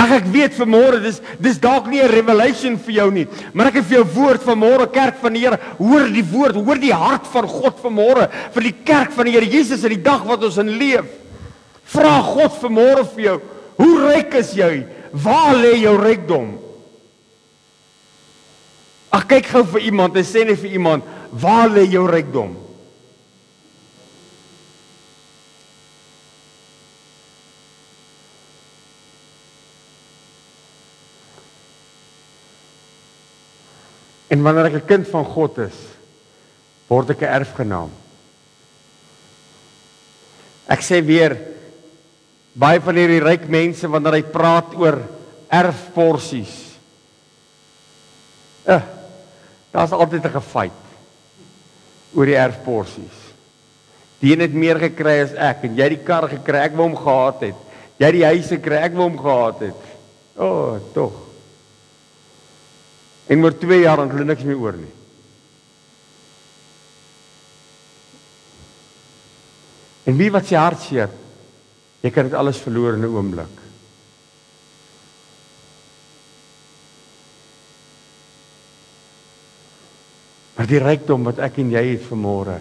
Ek weet vanmôre, dis dalk nie 'n revelation vir jou nie, maar ek het vir jou woord vanmôre, kerk van die Here, hoor die woord, hoor die hart van God vanmôre, vir die kerk van die Here Jesus in die dag wat ons in leef. Vra God vanmôre vir jou, hoe ryk is jy? Waar lê jou rykdom? Ag, kyk gou vir iemand en sê net vir iemand, waar lê jou rykdom? En wanneer ek 'n kind van God is, word ek 'n erfgenaam. Ek sê weer, baie van hierdie ryk mense, wanneer hy praat oor erfporsies, daar's altyd 'n gefight oor die erfporsies. Die een het meer gekry as ek, en jy die kar gekry, ek wou hom gehad het. Jy die huis gekry, ek wou hom gehad het. Tog. En oor 2 jaar het hulle niks meer oor nie. En wie wat sy hart seer, jy kan dit alles verloor in 'n oomblik. Maar die rykdom wat ek en jy het vanmôre,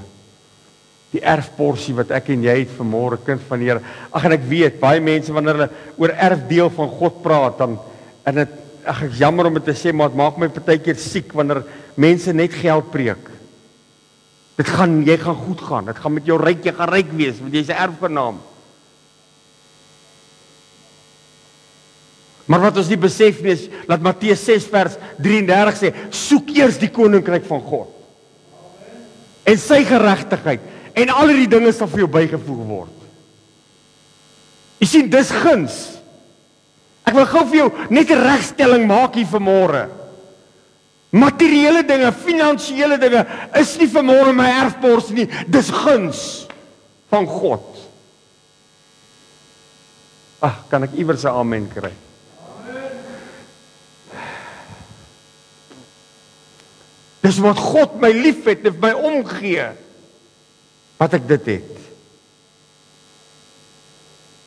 die erfporsie wat ek en jy het vanmôre, kind van die Here. Ag, en ek weet, baie mense wanneer hulle oor erfdeel van God praat, dan en dit, ag, ek jammer om dit te sê, maar dit maak my partykeer siek wanneer mense net geld preek. Jy gaan goed gaan, dit gaan met jou ryk, jy gaan ryk wees, want jy's 'n erfgenaam. Maar wat ons nie besef nie is, dat Matteus 6 vers 33 sê, soek eers die koninkryk van God. En sy geregtigheid, en al die dinge sal vir jou bygevoeg word. Jy sien, dis guns. Ek wil gou vir jou net 'n regstelling maak hier vanmôre. Materiële dinge, finansiële dinge is nie vanmôre my erfpors nie, dis guns van God. Ag, kan ek iewers 'n amen kry? Dis wat God my liefhet en my omgee, wat ek dit het.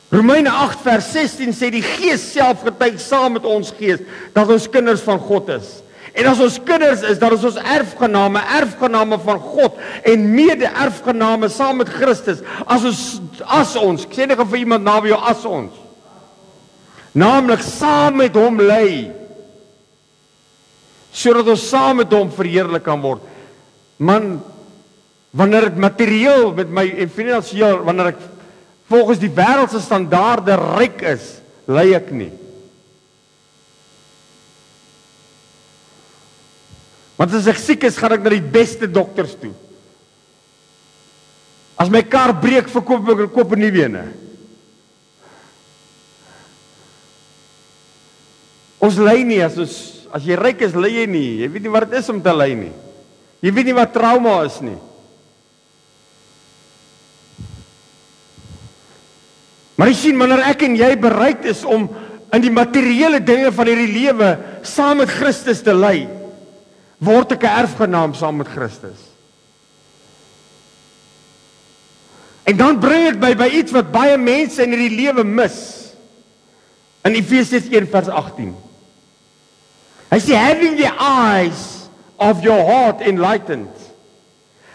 Romeine 8 vers 16 sê die Gees self getuig saam met ons gees dat ons kinders van God is. En as ons kinders is, dan is ons erfgename van God en mede-erfgename saam met Christus. As ons, ek sê net vir iemand naby jou, as ons, naamlik saam met hom ly, sodat ons saam met hom verheerlik kan word. Man, wanneer ek materieel met my en finansiëel, wanneer ek volgens die wêreldse standaarde ryk is, ly ek nie. Want as ek siek is, gaan ek na die beste dokters toe. As my kar breek, verkoop ek 'n nuwe een. Ons ly nie, as jy ryk is, ly jy nie. Jy weet nie wat dit is om te ly nie. Jy weet nie wat trauma is nie. Maar jy sien, wanneer ek en jy bereid is om in die materiële dinge van hierdie lewe saam met Christus te ly, word ek 'n erfgenaam saam met Christus. En dan bring dit my by iets wat baie mense in hierdie lewe mis. In Efesiërs 1 vers 18. Hy sê, having the eyes of your heart enlightened,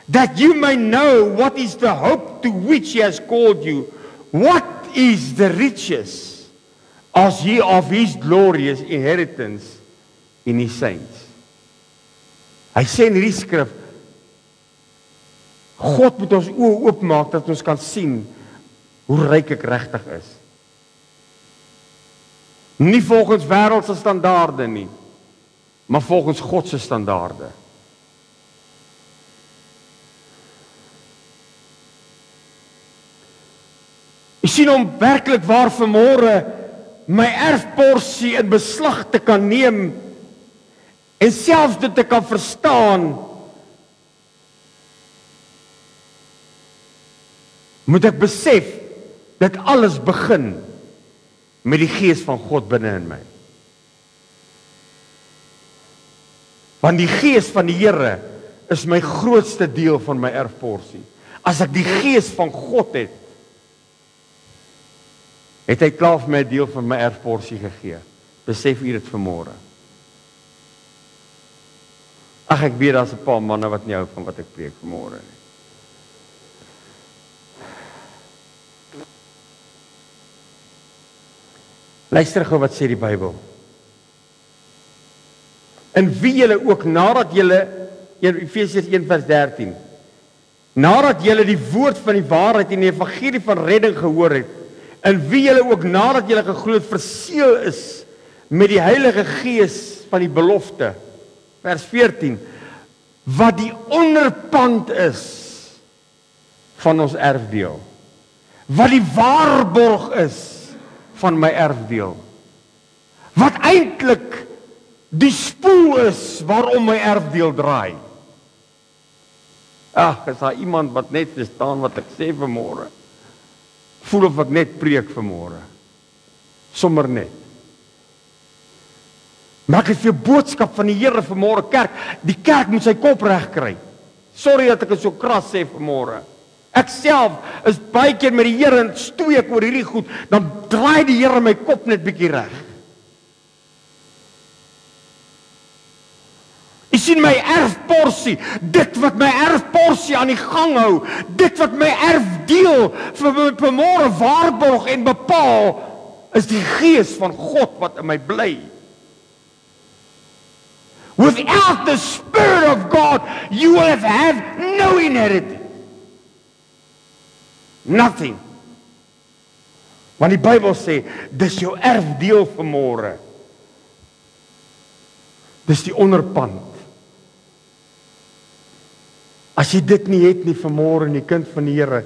that you may know what is the hope to which he has called you, what is the riches as ye of his glorious inheritance in his saints. Hy sê in hierdie skrif, God moet ons oë oopmaak dat ons kan sien hoe ryk ek regtig is. Nie volgens wêreldse standaarde nie, maar volgens God se standaarde. Ek sien om werklik waar vanmôre my erfporsie in beslag te kan neem en selfs dit te kan verstaan, moet ek besef dat alles begin met die Gees van God binne in my. Want die Gees van die Here is my grootste deel van my erfporsie. As ek die Gees van God het, het hy klaar vir my 'n deel van my erfporsie gegee. Besef u dit vanmôre? Ag, ek weet daar's 'n paar manne wat nie hou van wat ek preek vanmôre nie. Luister gou wat sê die Bybel. In wie julle ook nadat julle, Efesiërs 1 vers 13, nadat julle die woord van die waarheid en die evangelie van redding gehoor het, in wie julle ook nadat julle geglo het verseël is met die Heilige Gees van die belofte, vers 14, wat die onderpand is van ons erfdeel, wat die waarborg is van my erfdeel, wat eintlik die spoel is waarom my erfdeel draai. Ag, is daar iemand wat net verstaan wat ek sê vanmôre? Voel of ek net preek vanmôre. Sommer net. Maar ek het vir boodskap van die Here vanmôre kerk. Die kerk moet sy kop reg kry. Sorry dat ek dit so kras sê vanmôre. Ek self is baie keer met die Here en stoei ek oor hierdie goed, dan draai die Here my kop net bietjie reg. Jy sien my erfporsie, dit wat my erfporsie aan die gang hou, dit wat my erfdeel vir vanmôre waarborg en bepaal, is die Gees van God wat in my bly. Without the Spirit of God, you will have no inheritance. Nothing. Want die Bybel sê, dis jou erfdeel vanmôre. Dis die onderpand. As jy dit nie het nie vanmôre, die kind van die Here,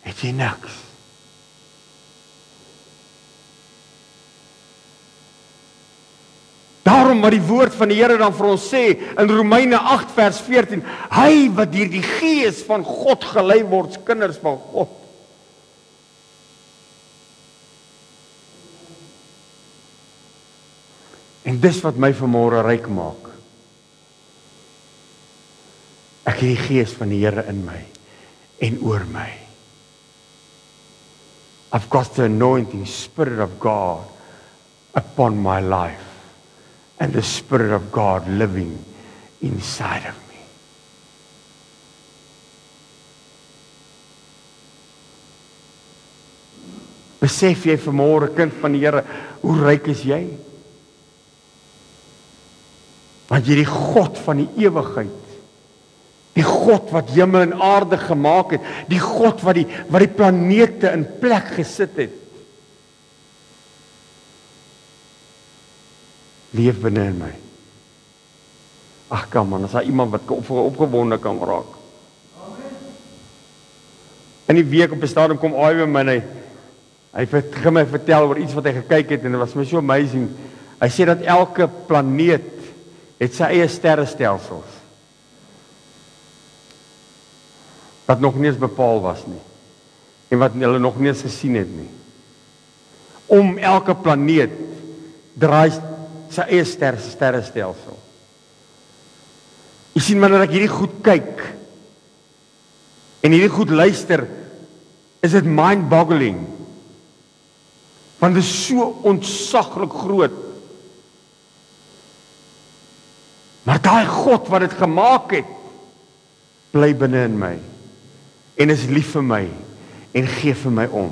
het jy niks. Daarom wat die woord van die Here dan vir ons sê in Romeine 8 vers 14, hy wat deur die Gees van God gelei word, kinders van God. En dis wat my vanmôre ryk maak. Ek het die Gees van die Here in my en oor my. I've got the anointing, Spirit of God upon my life. And the Spirit of God living inside of me. Besef jy vanmôre, kind van die Here, hoe ryk is jy? Want jy die God van die ewigheid, die God wat hemel en aarde gemaak het, die God wat die planete in plek gesit het, leef binne in my. Ag, kom man, as daar iemand wat opgewonde kan raak. In die week op die stadium kom Iwan my en hy het my vertel oor iets wat hy gekyk het en dit was my so amazing. Hy sê dat elke planeet het sy eie sterrestelsels. Wat nog nie eens bepaal was nie. En wat hulle nog nie eens gesien het nie. Om elke planeet draai sy eie sterrestelsel. Jy sien wanneer ek hierdie goed kyk en hierdie goed luister, is dit mind-boggling. Want dit is so ontsaglik groot. Maar daai God wat dit gemaak het, bly binne in my en is lief vir my en gee vir my om.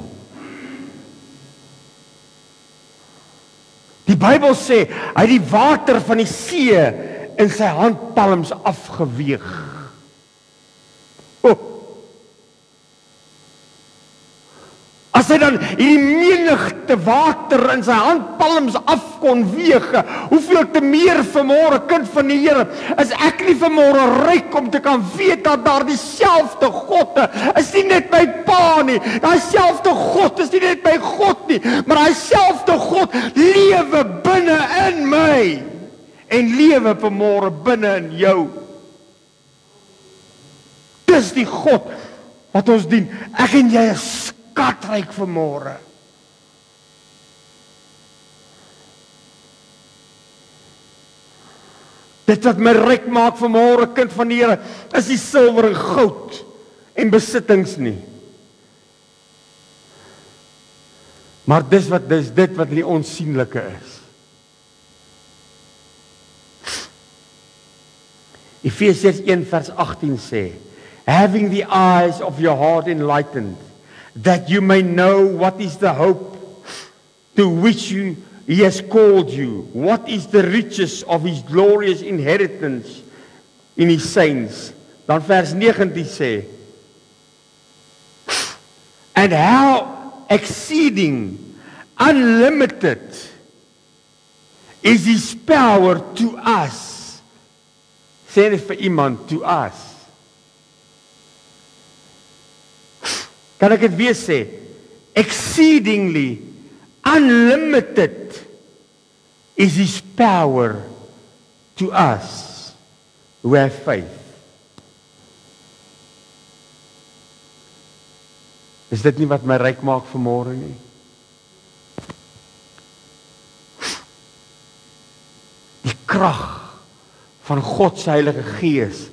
Die Bybel sê, hy het die water van die see in sy handpalms afgeweeg. Oh. As hy dan hierdie menigte water in sy handpalms af kon weeg, hoeveel te meer vanmôre, kind van die Here, is ek nie vanmôre ryk om te kan weet dat daar dieselfde God is nie net my pa nie, daai selfde God is nie net my God nie, maar daai selfde God lewe binne in my en lewe vanmôre binne in jou. Dis die God wat ons dien. Ek en jy is skatryk vanmôre. Dit wat my ryk maak vanmôre, kind van die Here, is die silwer en goud en besittings nie. Maar dis dit wat die onsienlike is. Efesiërs 1 vers 18 sê, having the eyes of your heart enlightened, that you may know what is the hope to which he has called you, what is the riches of his glorious inheritance in his saints. Dan vers 19 sê, and how exceeding, unlimited is his power to us. Sê dit vir iemand, to us. Kan ek dit weer sê? Exceedingly, unlimited is his power to us who have faith. Is dit nie wat my ryk maak vanmôre nie? Die krag van God se Heilige Gees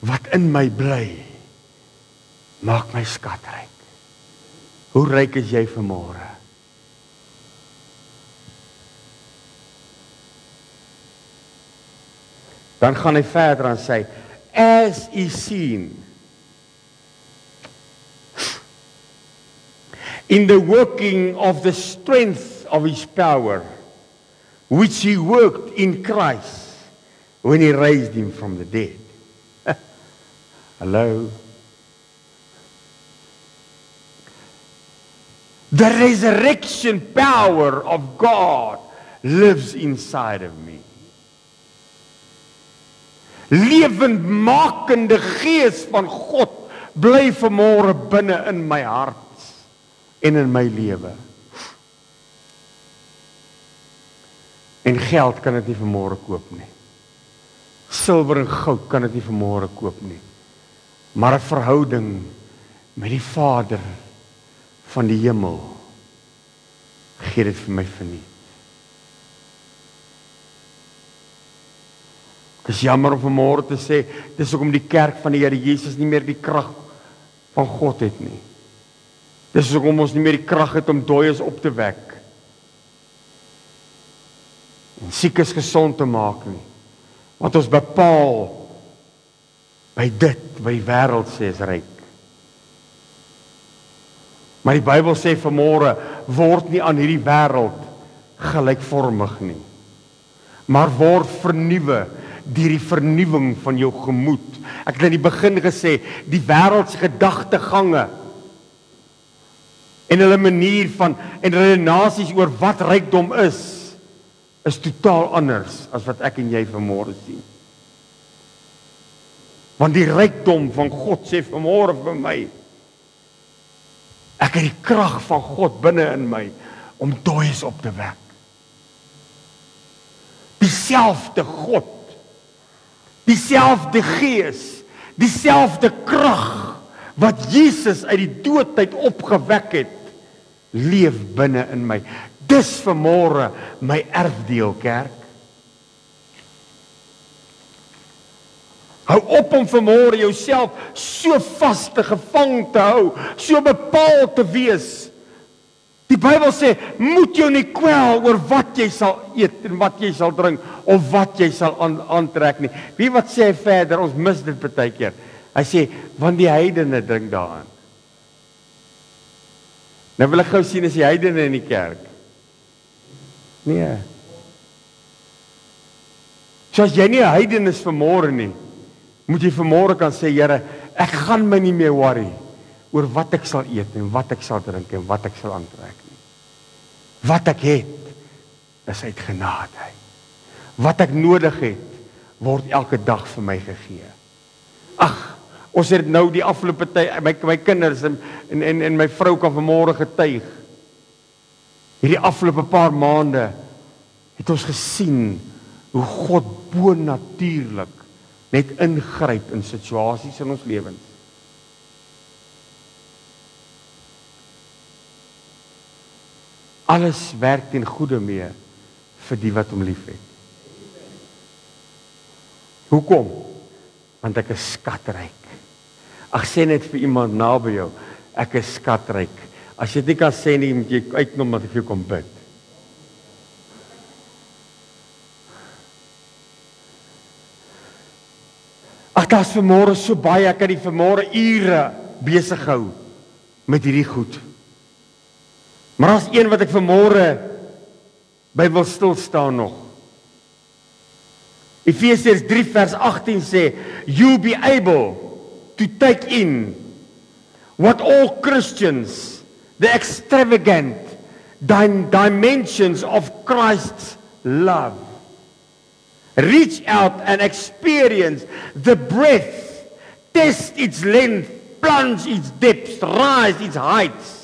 wat in my bly, maak my skatryk. Hoe ryk is jy vanmôre? Dan gaan hy verder en sê, as is seen in the working of the strength of his power, which he worked in Christ when he raised him from the dead. Hello? The resurrection power of God lives inside of me. Lewendmakende Gees van God bly vanmôre binne in my hart en in my lewe. En geld kan dit nie vanmôre koop nie. Silwer en goud kan dit nie vanmôre koop nie. Maar 'n verhouding met die Vader van die hemel gee dit vir my verniet. Dis jammer om vanmôre te sê, dis hoekom die kerk van die Here Jesus nie meer die krag van God het nie. Dis hoekom ons nie meer die krag het om dooies op te wek. En siekes gesond te maak nie. Want ons bepaal by dit, by die wêreld sê is ryk. Maar die Bybel sê vanmôre, word nie aan hierdie wêreld gelykvormig nie. Maar word vernuwe deur die vernuwing van jou gemoed. Ek het in die begin gesê, die wêreld se gedagtegange en hulle manier van en redenasies oor wat rykdom is totaal anders as wat ek en jy vanmôre sien. Want die rykdom van God sê vanmôre vir my, ek het die krag van God binne in my om dooies op te wek. Dieselfde God, dieselfde Gees, dieselfde krag wat Jesus uit die doodheid opgewek het, leef binne in my. Dis vanmôre my erfdeel, kerk. Hou op om vanmôre jouself so vas te gevang te hou, so bepaal te wees. Die Bybel sê, moet jou nie kwel oor wat jy sal eet en wat jy sal drink of wat jy sal aantrek nie. Wie wat sê hy verder, ons mis dit baie keer. Hy sê, want die heidene drink daaraan. Nou wil ek gou sien, is die heidene in die kerk? Nee. So as jy nie 'n heiden is vanmôre nie, moet jy vanmôre kan sê, Here, ek gaan my nie meer worry oor wat ek sal eet en wat ek sal drink en wat ek sal aantrek nie. Wat ek het, is uit genade. Wat ek nodig het, word elke dag vir my gegee. Ag, ons het nou die afgelope tyd, my kinders en my vrou kan vanmôre getuig. Hierdie afgelope paar maande het ons gesien hoe God bonatuurlik net ingryp in situasies in ons lewens. Alles werk ten goeie mee vir die wat hom liefhet. Hoekom? Want ek is skatryk. Ag, sê net vir iemand naby jou, ek is skatryk. As jy dit nie kan sê nie, moet jy uitnom dat ek vir jou kom bid. Ag, daar's vanmôre so baie, ek kan die vanmôre ure besig hou met hierdie goed. Maar daar's een wat ek vanmôre by wil stil staan nog. Efesiërs 3 vers 18 sê, you be able to take in what all Christians, the extravagant dimensions of Christ's love. Reach out and experience the breadth, test its length, plunge its depths, rise its heights.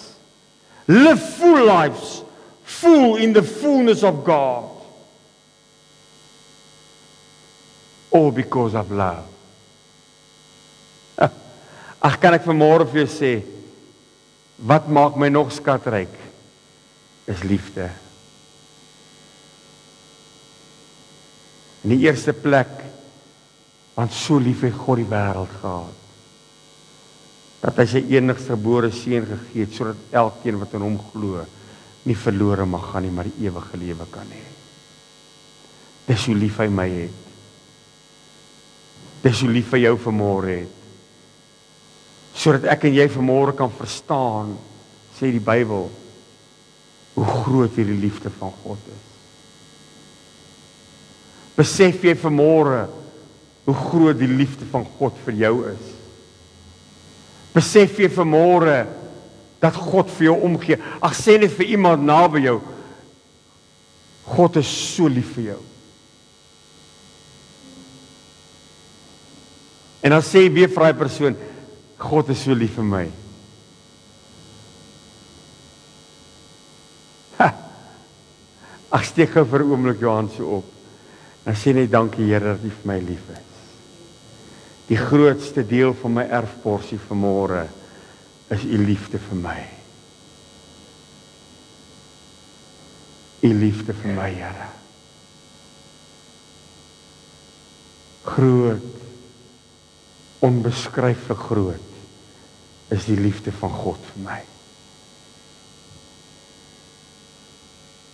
Live full lives, full in the fullness of God. All because of love. Ag, kan ek vanmôre vir jou sê, wat maak my nog skatryk? Is liefde. In die eerste plek, want so lief het God die wêreld gehad, dat hy sy enigste gebore seun gegee het, sodat elkeen wat in hom glo, nie verlore mag gaan nie, maar die ewige lewe kan hê. Dis hoe lief hy my het. Dis hoe lief hy jou vanmôre het. Sodat ek en jy vanmôre kan verstaan, sê die Bybel, hoe groot hierdie liefde van God is. Besef jy vanmôre hoe groot die liefde van God vir jou is? Besef jy vanmôre dat God vir jou omgee? Ag, sê net vir iemand naby jou, God is so lief vir jou. En dan sê weer vir daai persoon, God is so lief vir my. Ag, steek gou vir 'n oomblik jou hand so op. Dan sê net dankie Here dat U vir my lief is. Die grootste deel van my erfporsie vanmôre is U liefde vir my. U liefde vir my, Here. Groot, onbeskryflik groot is die liefde van God vir my.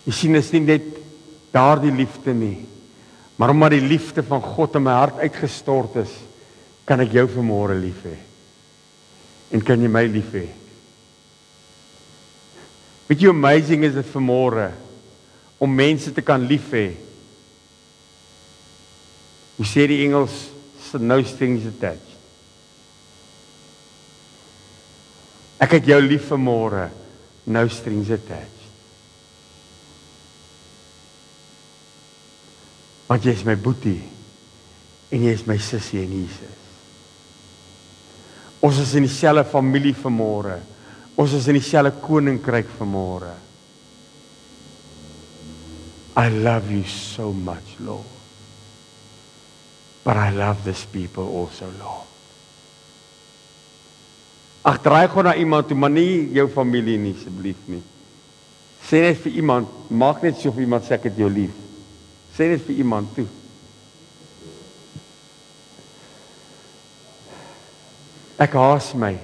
Jy sien, is nie net daardie liefde nie, maar omdat die liefde van God in my hart uitgestort is, kan ek jou vanmôre lief hê. En kan jy my lief hê? Weet jy, amazing is dit vanmôre om mense te kan lief hê. Hoe sê die Engels, no strings attached. Ek het jou lief vanmôre, no strings attached. Want jy is my boetie en jy is my sussie in Jesus. Ons is in dieselfde familie vanmôre. Ons is in dieselfde koninkryk vanmôre. I love you so much, Lord. But I love this people also, Lord. Ag, draai gewoon na iemand toe, maar nie jou familie nie, asseblief nie. Sê net vir iemand, maak net so vir iemand sê ek het jou lief. Sê net vir iemand toe. Ek haas my.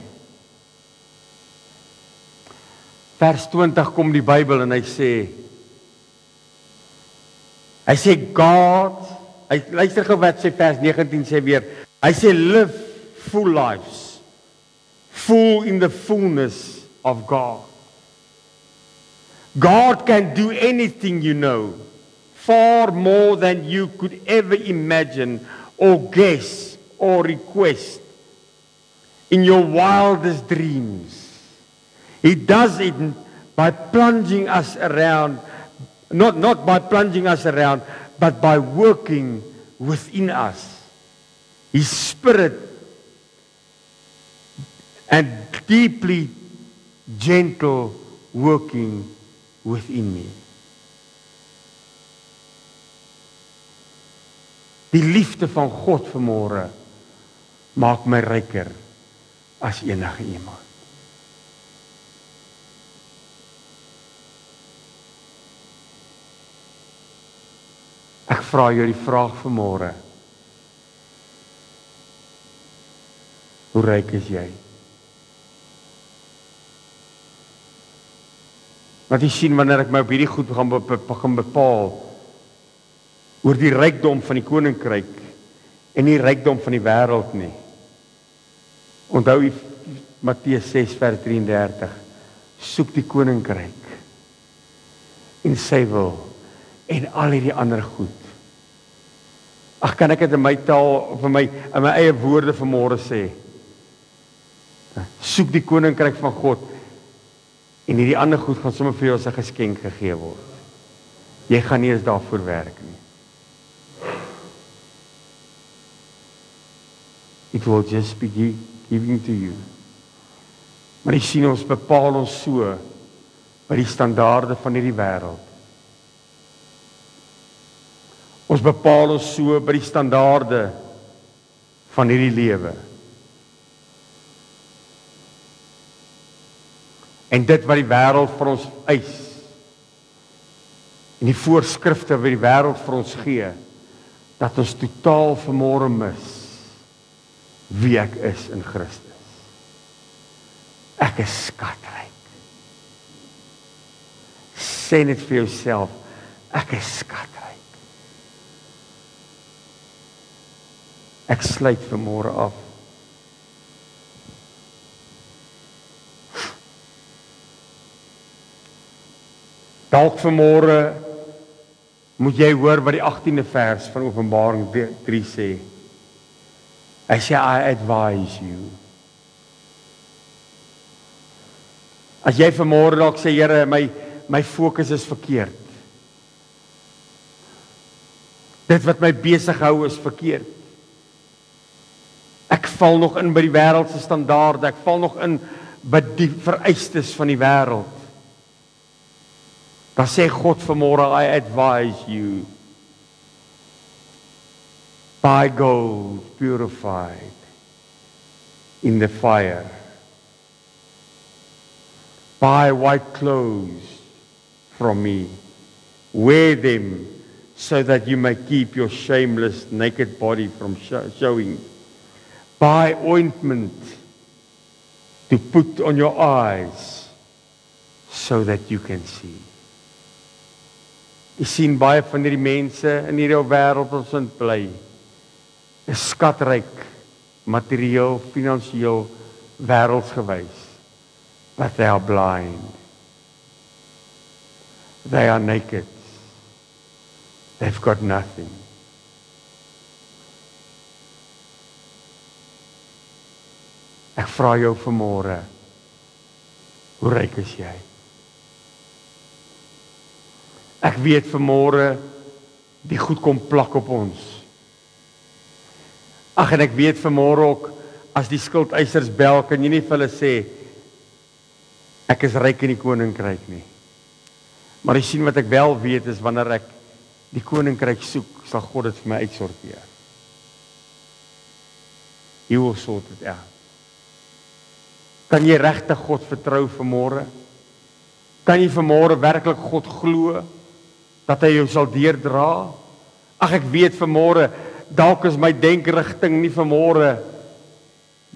Vers 20 kom die Bybel en hy sê God, hy luister gou wat sê vers 19 sê weer. Hy sê live full lives. Full in the fullness of God. God can do anything, you know, far more than you could ever imagine or guess or request in your wildest dreams. He does it by plunging us around, not by plunging us around, but by working within us. His Spirit and deeply gentle working within me. Die liefde van God vanmôre maak my ryker as enige iemand. Ek vra jou die vraag vanmôre. Hoe ryk is jy? Want jy sien, wanneer ek my op hierdie goed begin bepaal oor die rykdom van die koninkryk en die rykdom van die wêreld nie. Onthou Matteus 6 vers 33. Soek die koninkryk en sy wil en al hierdie ander goed. Ag, kan ek dit in my taal of in my eie woorde vanmôre sê? Soek die koninkryk van God en hierdie ander goed gaan sommer vir jou as 'n geskenk gegee word. Jy gaan nie eens daarvoor werk nie. It will just be giving to you. Maar jy sien, ons bepaal ons so by die standaarde van hierdie wêreld. Ons bepaal ons so by die standaarde van hierdie lewe. En dit wat die wêreld vir ons eis, en die voorskrifte wat die wêreld vir ons gee, dat ons totaal vanmôre mis wie ek is in Christus. Ek is skatryk. Sê net vir jouself, ek is skatryk. Ek sluit vanmôre af. Dalk vanmôre moet jy hoor wat die 18de vers van Openbaring 3 sê. Hy sê, I advise you. As jy vanmôre dalk sê, Here, my fokus is verkeerd. Dit wat my besig hou is verkeerd. Ek val nog in by die wêreldse standaarde, ek val nog in by die vereistes van die wêreld. Dan sê God vanmôre, I advise you. Buy gold purified in the fire. Buy white clothes from me. Wear them so that you may keep your shameless naked body from showing. Buy ointment to put on your eyes so that you can see. Jy sien baie van hierdie mense in hierdie wêreld ons in bly. Is skatryk, materieel, finansieel, wêreldsgewys. But they are blind. They are naked. They've got nothing. Ek vra jou vanmôre, hoe ryk is jy? Ek weet vanmôre die goed kom plak op ons. Ag, en ek weet vanmôre ook as die skuldeisers bel, kan jy nie vir hulle sê ek is ryk in die koninkryk nie. Maar jy sien wat ek wel weet is wanneer ek die koninkryk soek, sal God dit vir my uitsorteer. Hy will sort it out. Kan jy regtig God vertrou vanmôre? Kan jy vanmôre werklik God glo dat hy jou sal deurdra? Ag, ek weet vanmôre dalk is my denkrigting nie vanmôre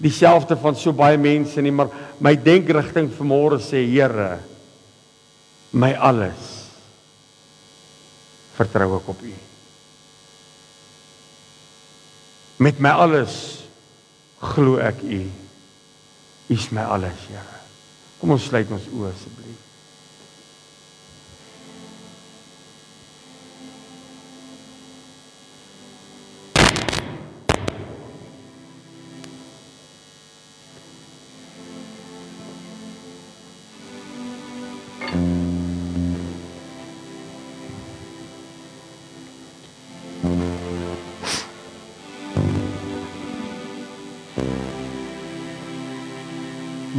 dieselfde van so baie mense nie, maar my denkrigting vanmôre sê, Here, my alles vertrou ek op U. Met my alles glo ek U. U is my alles, Here. Kom ons sluit ons oë asseblief.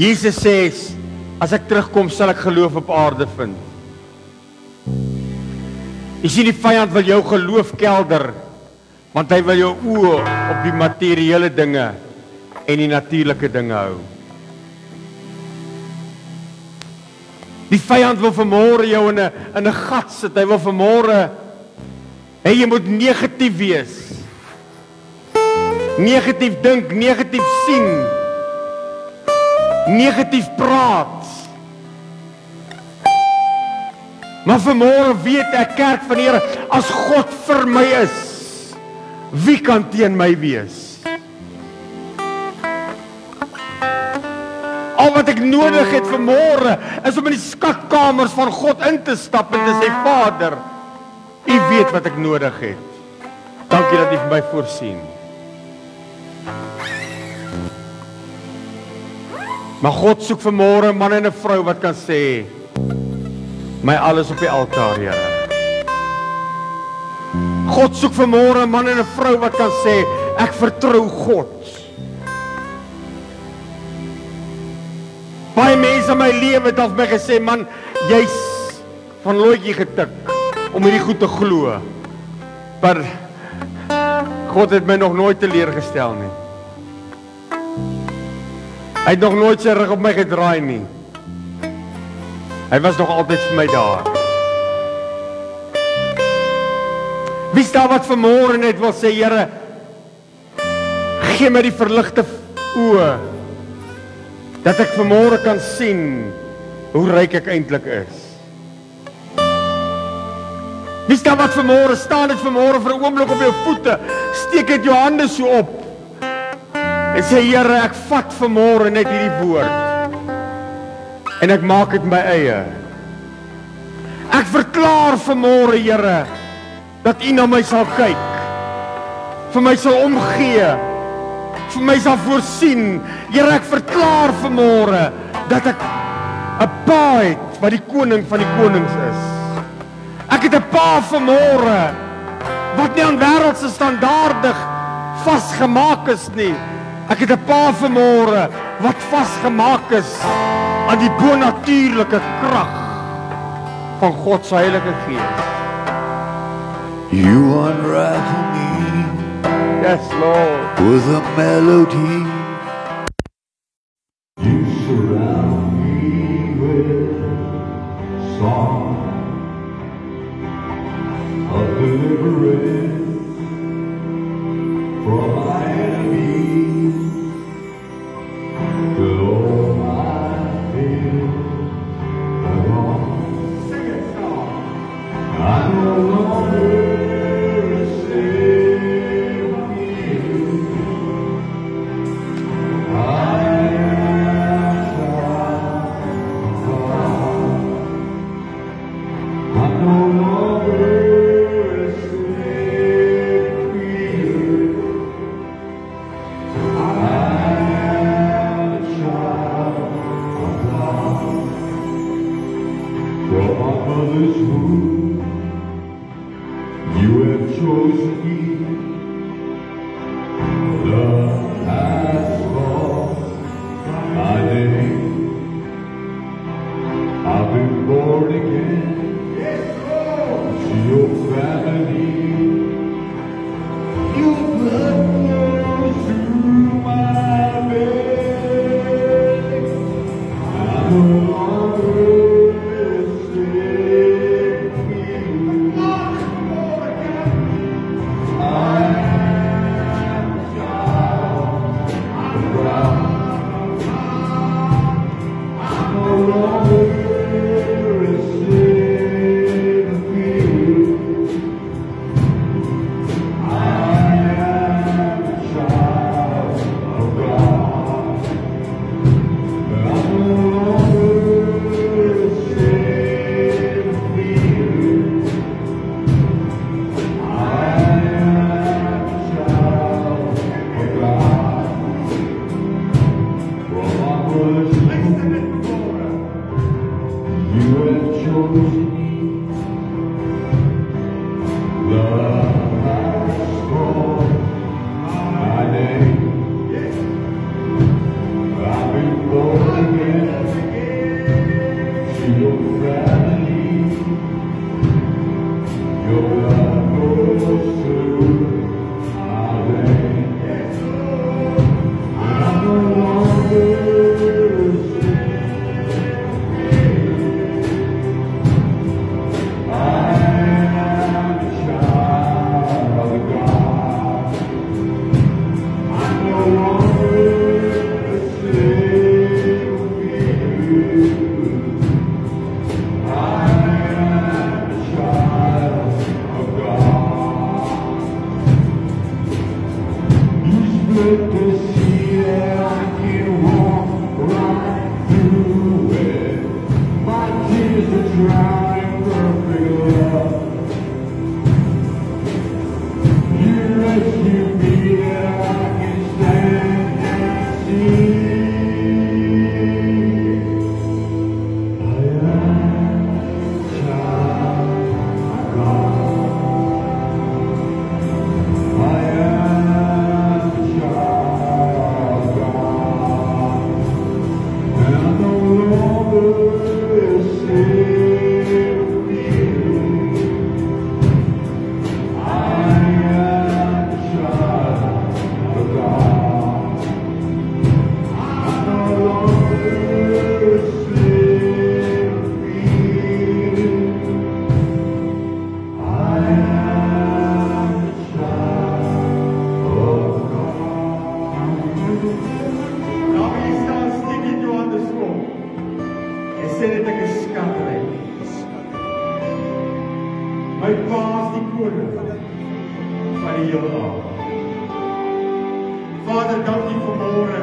Jesus sê, as ek terugkom, sal ek geloof op aarde vind. Jy sien die vyand wil jou geloof kelder, want hy wil jou oë op die materiële dinge en die natuurlike dinge hou. Die vyand wil vanmôre jou in 'n gat sit. Hy wil vanmôre hê jy moet negatief wees. Negatief dink, negatief sien. Negatief praat. Maar vanmôre weet ek, kerk van die Here, as God vir my is, wie kan teen my wees? Al wat ek nodig het vanmôre is om in die skatkamers van God in te stap en te sê, Vader, U weet wat ek nodig het. Dankie dat U vir my voorsien. Maar God soek vanmôre 'n man en 'n vrou wat kan sê, my alles op die altaar, Here. God soek vanmôre 'n man en 'n vrou wat kan sê, ek vertrou God. Baie mense in my lewe het al vir my gesê, man, jy's van loetjie getik om hierdie goed te glo. Maar God het my nog nooit teleurgestel nie. Hy het nog nooit sy rug op my gedraai nie. Hy was nog altyd vir my daar. Wie is daar wat vanmôre net wil sê, Here, gee my die verligte oë, dat ek vanmôre kan sien hoe ryk ek eintlik is. Wie is daar wat vanmôre staan dit vanmôre vir 'n oomblik op jou voete, steek dit jou hande so op, en sê, Here, ek vat vanmôre net hierdie woord en ek maak dit my eie. Ek verklaar vanmôre, Here, dat U na my sal kyk, vir my sal omgee, vir my sal voorsien. Here, ek verklaar vanmôre dat ek 'n pa het wat die koning van die konings is. Ek het 'n pa vanmôre wat nie aan wêreldse standaarde vasgemaak is nie. Ek het 'n pa vanmôre wat vasgemaak is aan die bonatuurlike krag van God se Heilige Gees. You unravel me, Yes, Lord. with a melody. You surround me with song of deliverance from my enemies. Though my fears are gone, I know You have chosen me. Love has called my name. I've been born again. To your family. Your blood flows through my veins. I'm no longer a slave to you. I am a child of God. I'm no longer a slave of you. I am a child of God. I'm no longer a slave of you. I am a child of God. From my mother's womb, you have chosen me. Love has called my name. I've been born again to your family. Your blood goes through my veins. I'm no longer a slave. I am a child of God. I'm no longer a slave of you. I am a child of God. You split the sea and I can walk right through it. My tears are dry in perfect love. You rescue me and I can stand and see. I am a child of God. I am a child of God. And I'm no longer a slave of you. I am a child of God. I'm no longer a slave of you. I am a child of God. Nou, jy staan steek in jou hande so. Jy sê dit ek is skatryk. My pa is die koning van die heelal. Vader, dankie vir môre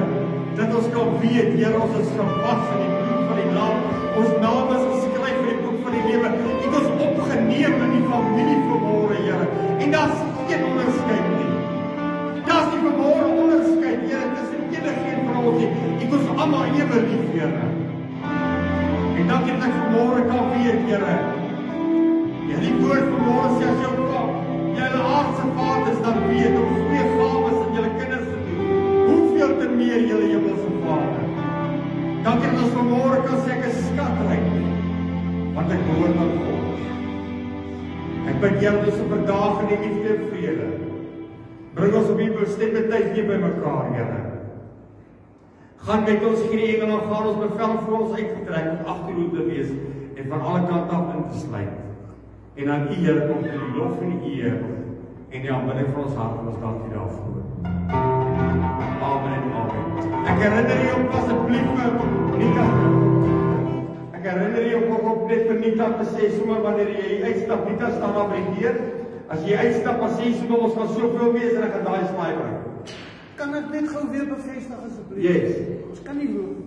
dat ons kan weet, Here, ons is gewas in die bloed van die lam. Ons naam is geskryf in die boek van die lewe. Jy het ons opgeneem in die familie vir môre, Here. En daar's geen onderskeid nie. Daar's nie vir môre onderskeid, Here, tussen enigeen van ons nie. Jy het ons almal ewe lief, Here. En dankie dat ek vir môre kan weet, Here. Ja, die woord van môre sê as jou julle aardse vaders dan weet om goeie gawes aan julle kinders te doen, hoeveel te meer julle hemelse Vader. Dankie dat ons vir môre kan sê ek is skatryk, want ek behoort aan God. Ek bid Here dat ons op vandag in die liefde en vrede bring ons op die bestemde tyd weer by mekaar, Here. Gaan met ons hierdie engele en gaan ons bevel voor ons uitgetrek om agterhoede te wees en van alle kante af in te sluit. En aan U, Here, kom die lof en die eer en die aanbidding van ons hart en ons dankie daarvoor. Amen en amen. Ek herinner jy op asseblief Nita. Ek herinner jy op net vir Nita te sê, sommer wanneer jy uitstap, Nita staan daar by die deur. As jy uitstap, as jy sommer ons gaan soveel wees en ek gaan daai slaai bring. Kan ek net gou weer bevestig asseblief? Yes. Ons kan nie loop.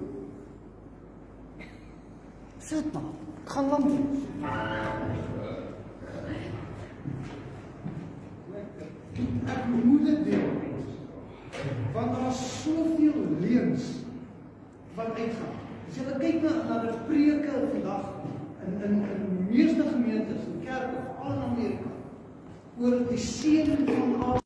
Sit maar. Ek gaan lank wees. Ek moet dit doen. Want daar is soveel leuns wat uitgaan. As jy kyk na die preke vandag in meeste gemeentes en kerke, veral in Amerika, oor die seën van Abraham.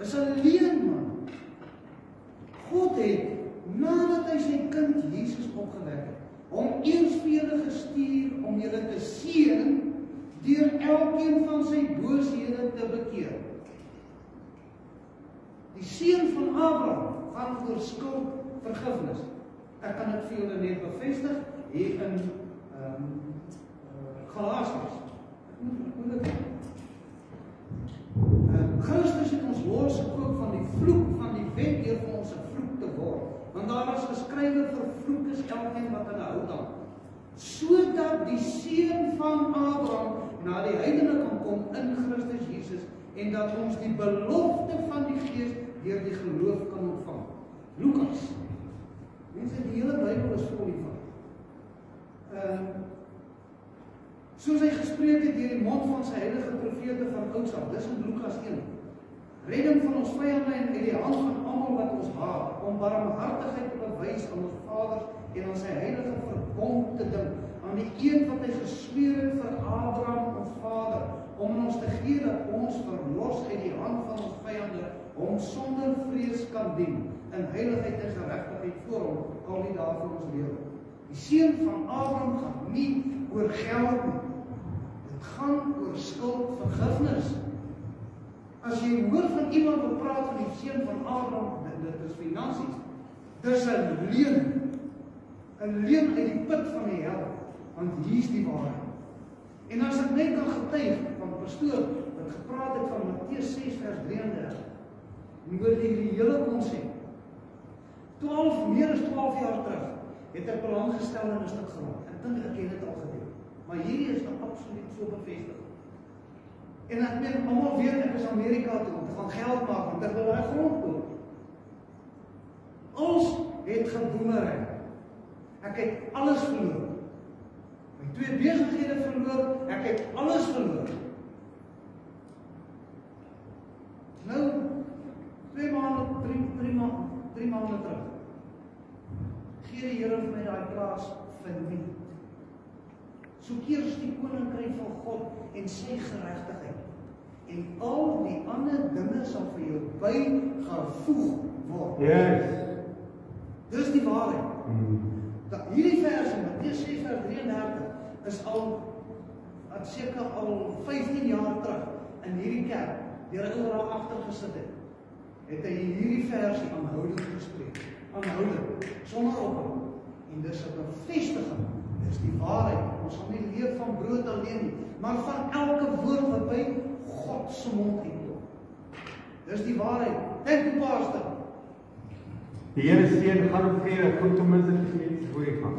Dis 'n leuen, man. God het, nadat hy sy kind Jesus opgewek het, hom eers vir julle gestuur om julle te seën deur elkeen van sy booshede te bekeer. Die seën van Abraham gaan oor skuldvergifnis. Ek kan dit vir julle net bevestig hier in Galasiërs. Christus het ons losgekoop van die vloek van die wet deur vir ons 'n vloek te word. Want daar is geskrywe, vervloek is elkeen wat aan 'n hout hang. Sodat die seën van Abraham na die heidene kan kom in Christus Jesus en dat ons die belofte van die Gees deur die geloof kan ontvang. Lukas. Mense, die hele Bybel is vol hiervan. Soos hy gespreek het deur die mond van sy heilige profete van ouds af. Dis in Lukas 1. Redding van ons vyande en uit die hand van almal wat ons haat, om barmhartigheid te bewys aan ons vaders en aan sy heilige verbond te dink, aan die eed wat hy gesweer het vir Abraham ons vader, om ons te gee dat ons verlos uit die hand van ons vyande, hom sonder vrees kan dien, in heiligheid en geregtigheid voor hom, al die dae van ons lewe. Die seën van Abraham gaan nie oor geld nie. Dit gaan oor skuldvergifnis. As jy hoor van iemand wat praat van die seën van Abraham, dit is finansies. Dis 'n leuen. 'n Leuen uit die put van die hel, want hier is die waarheid. En as ek net kan getuig van pastoor wat gepraat het van Matteus 6 vers 33, oor die hele konsep. Meer as 12 jaar terug het ek belang gestel in 'n stuk grond. Ek dink ek het dit al gedoen. Maar hierdie is nou absoluut so bevestig. En ek meen, almal weet ek is Amerika toe om te gaan geld maak, want ek wil daai grond koop. Ons het geboomerang. Ek het alles verloor. My 2 besighede verloor, ek het alles verloor. Nou, 3 maande terug, gee die Here vir my daai plaas verniet. So keers die koninkryk van God en sy geregtigheid. En al die ander dinge sal vir jou bygevoeg word. Yes. Dis die waarheid. Dat hierdie vers in Matteus 6 vers 33 is al seker al 15 jaar terug in hierdie kerk, deur hy oor daar agter gesit het hy hierdie versie aanhoudend gespreek. Aanhoudend, sonder ophou. En dis 'n bevestiging. Dis die waarheid. Ons sal nie leef van brood alleen nie, maar van elke woord wat by God se mond uitkom. Dis die waarheid. Thank you, pastor. Die Here seën, gaan in vrede, goed ten minste vir iets voor die gaan.